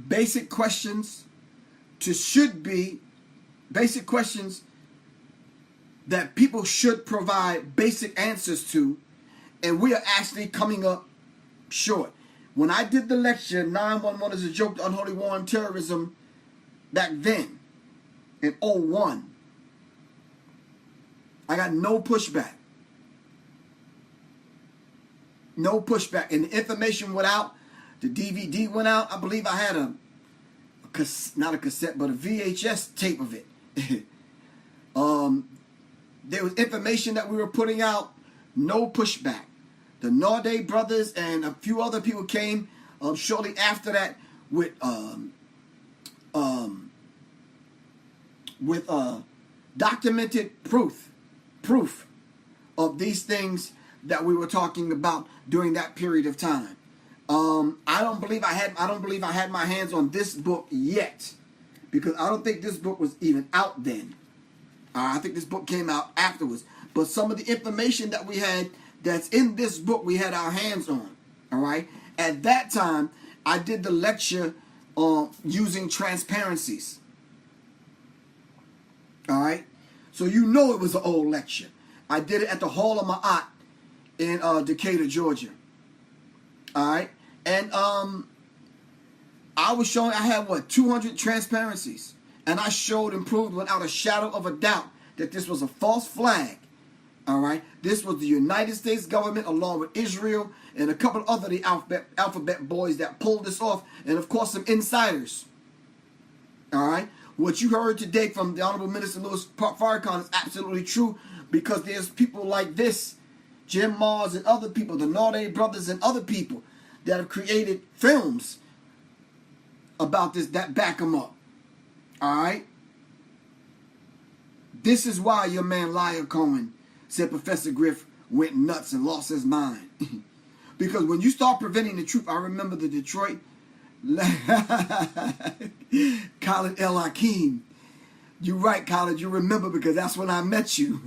[SPEAKER 3] Basic questions basic questions that people should provide basic answers to, and we are actually coming up short. When I did the lecture, 911 is a joke, the unholy war on terrorism, back then, in 01, I got no pushback. No pushback. And the information went out. The DVD went out. I believe I had not a cassette, but a VHS tape of it. There was information that we were putting out. No pushback. The Naude brothers and a few other people came shortly after that with documented proof of these things that we were talking about during that period of time. I don't believe I had my hands on this book yet, because I don't think this book was even out then. I think this book came out afterwards. But some of the information that we had that's in this book, we had our hands on. All right. At that time, I did the lecture on using transparencies. All right. So you know it was an old lecture. I did it at the Hall of Ma'at in Decatur, Georgia. All right. And I was showing, I had 200 transparencies. And I showed and proved without a shadow of a doubt that this was a false flag. All right. This was the United States government along with Israel and a couple other the alphabet boys that pulled this off. And of course some insiders. All right. What you heard today from the Honorable Minister Louis Farrakhan is absolutely true, because there's people like this, Jim Mars and other people, the Norday brothers and other people that have created films about this that back them up. All right? This is why your man Liar Cohen said Professor Griff went nuts and lost his mind. Because when you start preventing the truth, I remember the Detroit Khalid El Hakim. You're right, Khalid. You remember, because that's when I met you.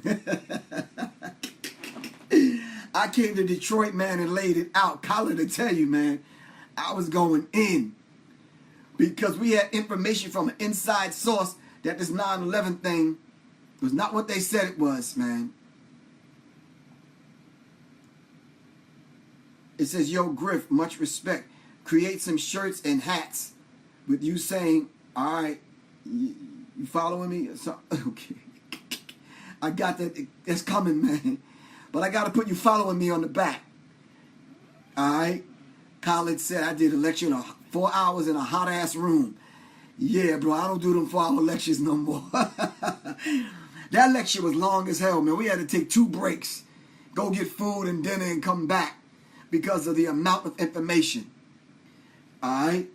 [SPEAKER 3] I came to Detroit, man, and laid it out. Khalid, to tell you, man, I was going in. Because we had information from an inside source that this 9/11 thing was not what they said it was, man. It says, yo, Griff, much respect. Create some shirts and hats with you saying, all right, you following me? So, okay. I got that. It's coming, man. But I got to put you following me on the back. All right? Khalid said I did a lecture in 4 hours in a hot-ass room. Yeah, bro, I don't do them 4-hour lectures no more. That lecture was long as hell, man. We had to take 2 breaks. Go get food and dinner and come back because of the amount of information. Alright?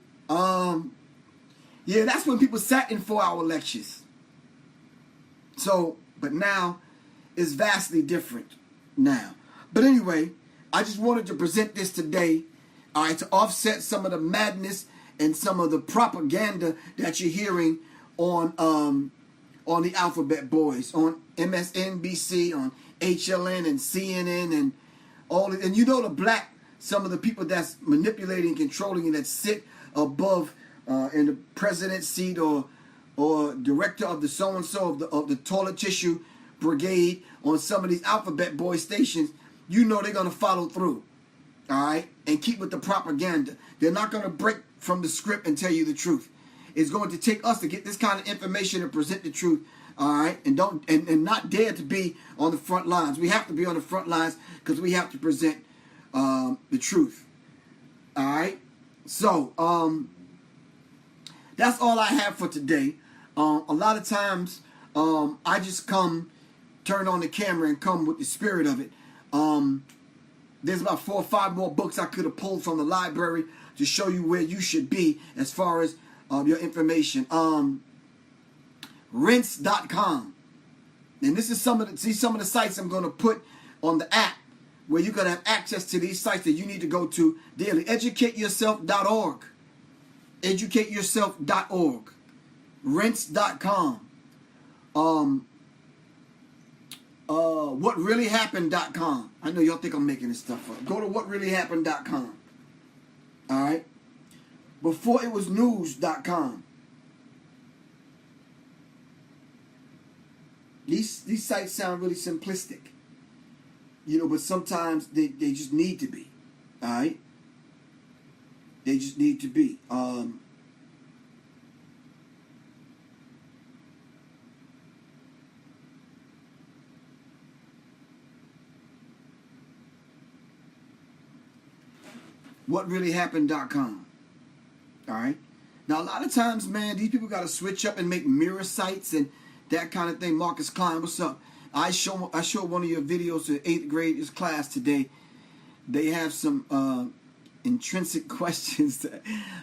[SPEAKER 3] Yeah, that's when people sat in 4-hour lectures. So, but now, it's vastly different now. But anyway, I just wanted to present this today, alright, to offset some of the madness and some of the propaganda that you're hearing on the Alphabet Boys, on MSNBC, on HLN and CNN and all, and you know some of the people that's manipulating and controlling and that sit above in the president's seat or director of the so-and-so of the toilet tissue brigade on some of these Alphabet Boy stations, you know they're going to follow through, all right, and keep with the propaganda. They're not going to break from the script and tell you the truth. It's going to take us to get this kind of information and present the truth, all right, and not dare to be on the front lines. We have to be on the front lines because we have to present the truth. All right. So that's all I have for today. A lot of times I just turn on the camera and come with the spirit of it. There's about 4 or 5 more books I could have pulled from the library to show you where you should be as far as your information. Rinse.com. And this is some of the sites I'm going to put on the app where you're going to have access to these sites that you need to go to daily. Educateyourself.org. Educateyourself.org. Rinse.com. WhatReallyHappened.com. I know y'all think I'm making this stuff up. Go to WhatReallyHappened.com. All right. BeforeItWasNews.com. These sites sound really simplistic, you know, but sometimes they just need to be. All right. They just need to be. WhatReallyHappened.com. All right. Now, a lot of times, man, these people got to switch up and make mirror sites and that kind of thing. Marcus Klein, what's up? I showed one of your videos to 8th grade class today. They have some intrinsic questions.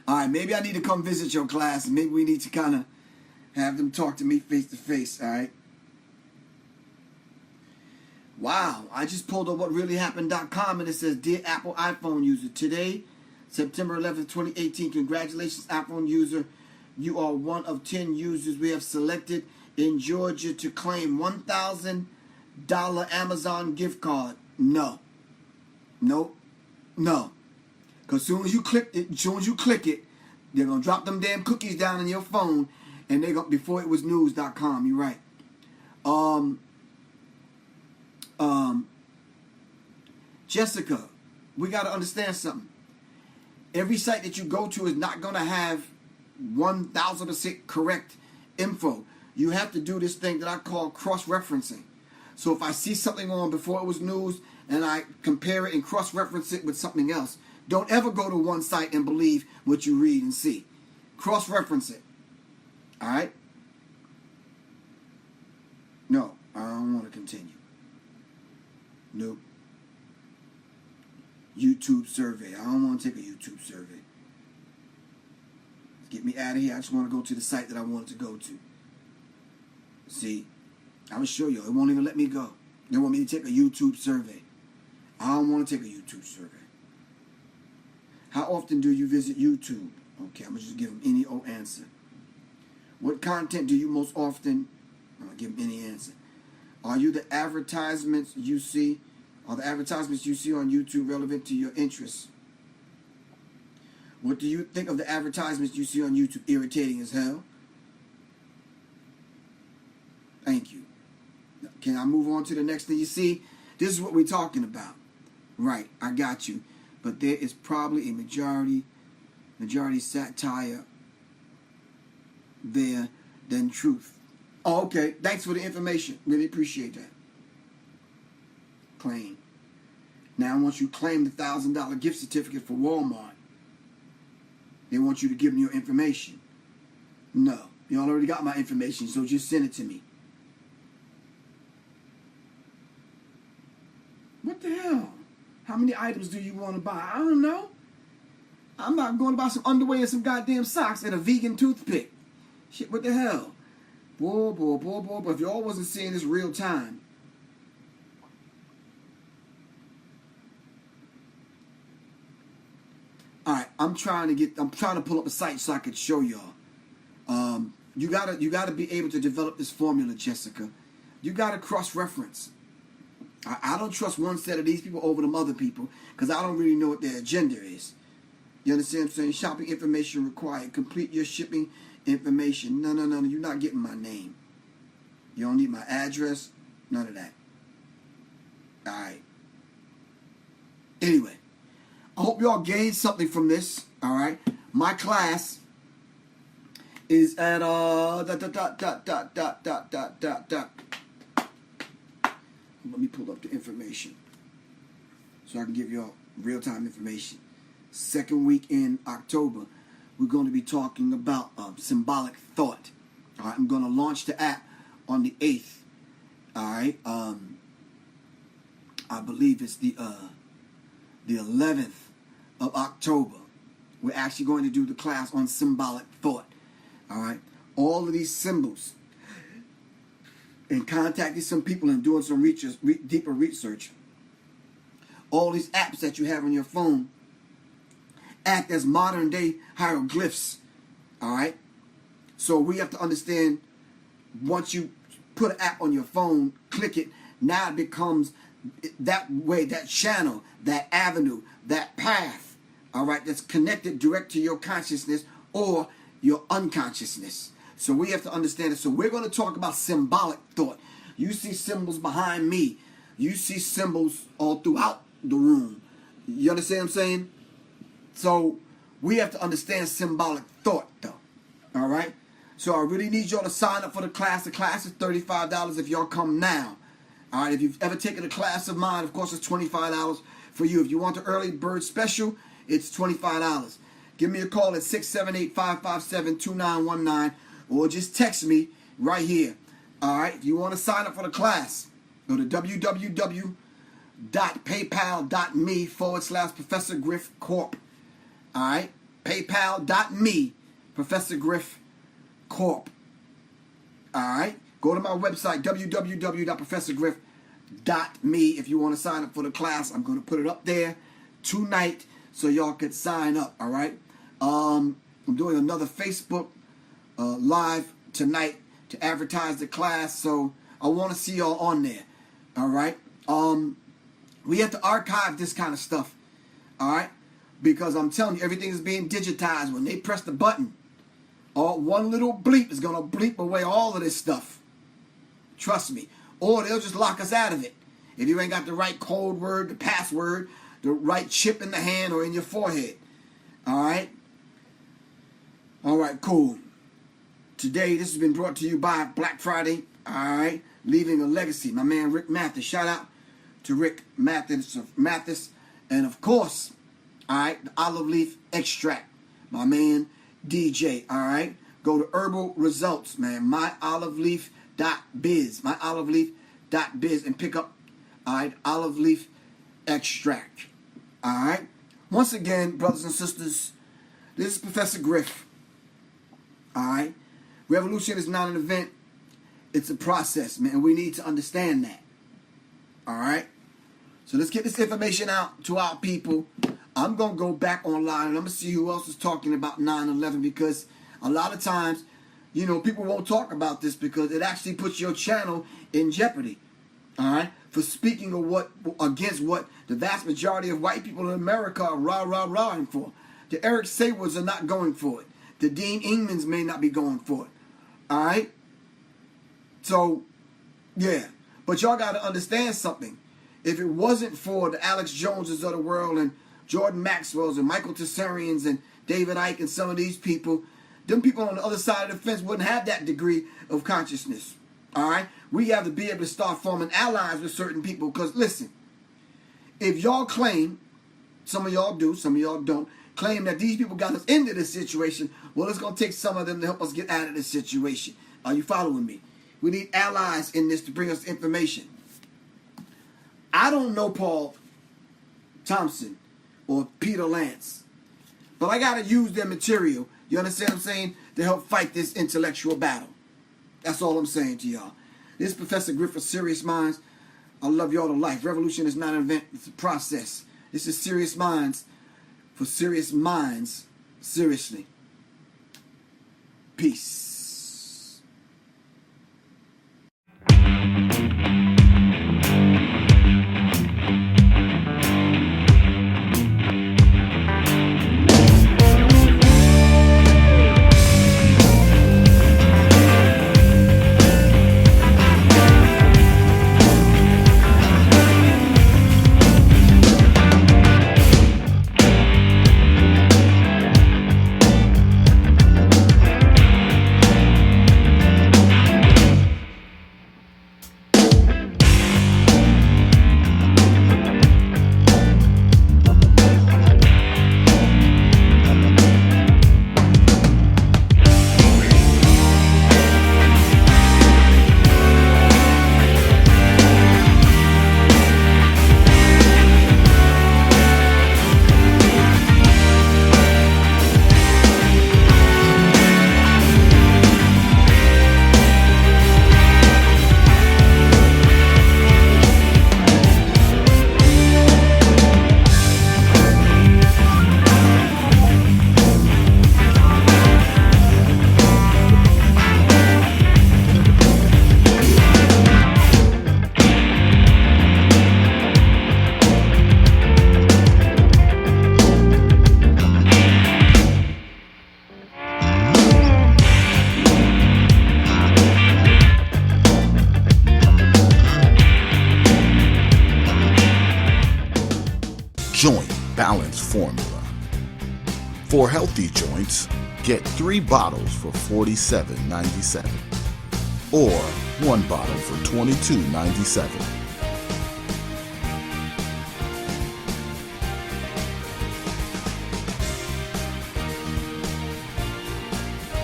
[SPEAKER 3] All right, maybe I need to come visit your class, and maybe we need to kind of have them talk to me face to face. All right. Wow, I just pulled up whatreallyhappened.com and it says, Dear Apple iPhone user, today, September 11th, 2018, congratulations, iPhone user. You are one of 10 users we have selected in Georgia to claim $1,000 Amazon gift card. No. Nope. No. Because soon as you click it, they're going to drop them damn cookies down in your phone, and they're going to, before it was news.com, you're right. Jessica, we got to understand something. Every site that you go to is not going to have 1,000% correct info. You have to do this thing that I call cross-referencing. So if I see something on before it was news and I compare it and cross-reference it with something else, don't ever go to one site and believe what you read and see. Cross-reference it. All right? No, I don't want to continue. Nope. YouTube survey. I don't want to take a YouTube survey. Get me out of here. I just want to go to the site that I wanted to go to. See, I will show you. It won't even let me go. They want me to take a YouTube survey. I don't want to take a YouTube survey. How often do you visit YouTube? Okay, I'm going to just give them any old answer. What content do you most often... I'm going to give them any answer. Are you the advertisements you see... Are the advertisements you see on YouTube relevant to your interests? What do you think of the advertisements you see on YouTube? Irritating as hell. Thank you. Can I move on to the next thing? You see, this is what we're talking about. Right, I got you. But there is probably a majority satire there than truth. Oh, okay. Thanks for the information. Really appreciate that. Claim. Now, once you claim the $1,000 gift certificate for Walmart, they want you to give them your information. No. You already got my information, so just send it to me. What the hell? How many items do you want to buy? I don't know. I'm not going to buy some underwear and some goddamn socks and a vegan toothpick. Shit, what the hell? Boy. But if y'all wasn't seeing this real time, alright, I'm trying to pull up a site so I could show y'all. You gotta be able to develop this formula, Jessica. You gotta cross-reference. I don't trust one set of these people over them other people because I don't really know what their agenda is. You understand what I'm saying? Shopping information required. Complete your shipping information. No. You're not getting my name. You don't need my address. None of that. Alright. Anyway. I hope y'all gained something from this. Alright. My class is at Let me pull up the information so I can give y'all real-time information. Second week in October, we're going to be talking about symbolic thought. All right, I'm going to launch the app on the 8th. All right, I believe it's the 11th of October. We're actually going to do the class on symbolic thought. All right, all of these symbols. And contacting some people and doing some deeper research. All these apps that you have on your phone act as modern day hieroglyphs. Alright? So we have to understand, once you put an app on your phone, click it, now it becomes that way, that channel, that avenue, that path, alright, that's connected direct to your consciousness or your unconsciousness. So we have to understand it. So we're going to talk about symbolic thought. You see symbols behind me. You see symbols all throughout the room. You understand what I'm saying? So we have to understand symbolic thought, though. All right? So I really need y'all to sign up for the class. The class is $35 if y'all come now. All right? If you've ever taken a class of mine, of course, it's $25 for you. If you want the early bird special, it's $25. Give me a call at 678-557-2919. Or just text me right here. Alright, if you want to sign up for the class, go to www.paypal.me/Professor Griff Corp. Alright, paypal.me Professor Griff Corp. Alright, go to my website, www.professorgriff.me if you want to sign up for the class. I'm going to put it up there tonight so y'all can sign up. Alright, I'm doing another Facebook live tonight to advertise the class. So I want to see y'all on there. All right. We have to archive this kind of stuff. All right. Because I'm telling you, everything is being digitized. When they press the button, one little bleep is going to bleep away all of this stuff. Trust me. Or they'll just lock us out of it. If you ain't got the right code word, the password, the right chip in the hand or in your forehead. All right? All right, cool. Today, this has been brought to you by Black Friday. All right? Leaving a legacy. My man, Rick Mathis. Shout out to Rick Mathis. And, of course, all right, the olive leaf extract. My man, DJ. All right? Go to Herbal Results, man. myoliveleaf.biz. myoliveleaf.biz and pick up, all right, olive leaf extract. All right? Once again, brothers and sisters, this is Professor Griff. All right? Revolution is not an event. It's a process, man. We need to understand that. All right? So let's get this information out to our people. I'm going to go back online and I'm going to see who else is talking about 9/11 because a lot of times, you know, people won't talk about this because it actually puts your channel in jeopardy. All right? For speaking of against what the vast majority of white people in America are rah-rah-rahing for. The Eric Saywoods are not going for it. The Dean Ingmans may not be going for it. All right? So, yeah. But y'all got to understand something. If it wasn't for the Alex Joneses of the world and Jordan Maxwell's and Michael Tessarians and David Icke and some of these people, them people on the other side of the fence wouldn't have that degree of consciousness. All right? We have to be able to start forming allies with certain people. Because, listen, if y'all claim, some of y'all do, some of y'all don't, claim that these people got us into this situation, well, it's going to take some of them to help us get out of this situation. Are you following me? We need allies in this to bring us information. I don't know Paul Thompson or Peter Lance, but I got to use their material, you understand what I'm saying, to help fight this intellectual battle. That's all I'm saying to y'all. This is Professor Griff for Serious Minds. I love y'all to life. Revolution is not an event, it's a process. This is Serious Minds for Serious Minds. Seriously. Peace.
[SPEAKER 1] Joint Balance Formula. For healthy joints, get 3 bottles for $47.97 or 1 bottle for $22.97.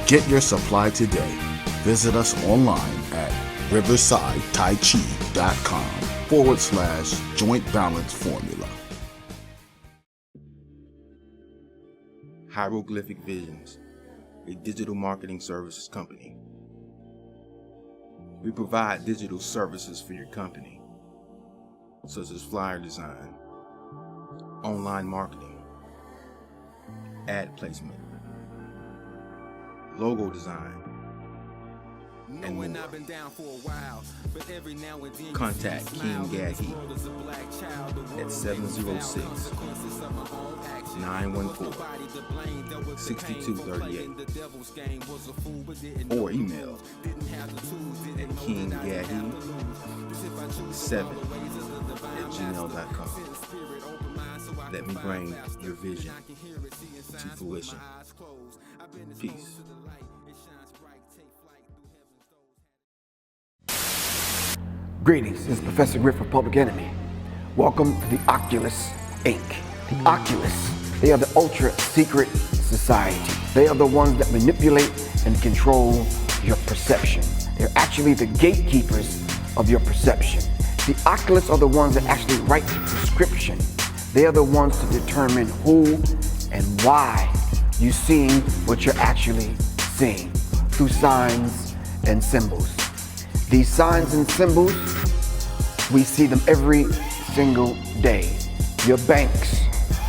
[SPEAKER 1] Get your supply today. Visit us online at riversideTaichi.com/joint balance formula.
[SPEAKER 2] Hieroglyphic Visions, a digital marketing services company. We provide digital services for your company, such as flyer design, online marketing, ad placement, logo design, and more. Contact King Gahi at 706-914-6238 or email at kinggahi7@gmail.com. Let me bring your vision to fruition. Peace.
[SPEAKER 3] Greetings, this is Professor Griff of Public Enemy. Welcome to the Oculus Inc. The Oculus, they are the ultra-secret society. They are the ones that manipulate and control your perception. They're actually the gatekeepers of your perception. The Oculus are the ones that actually write the prescription. They are the ones to determine who and why you're seeing what you're actually seeing through signs and symbols. These signs and symbols, we see them every single day. Your banks,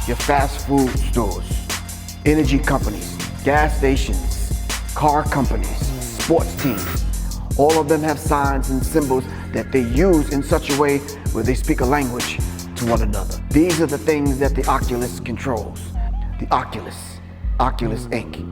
[SPEAKER 3] your fast food stores, energy companies, gas stations, car companies, sports teams, all of them have signs and symbols that they use in such a way where they speak a language to one another. These are the things that the Oculus controls. The Oculus Inc.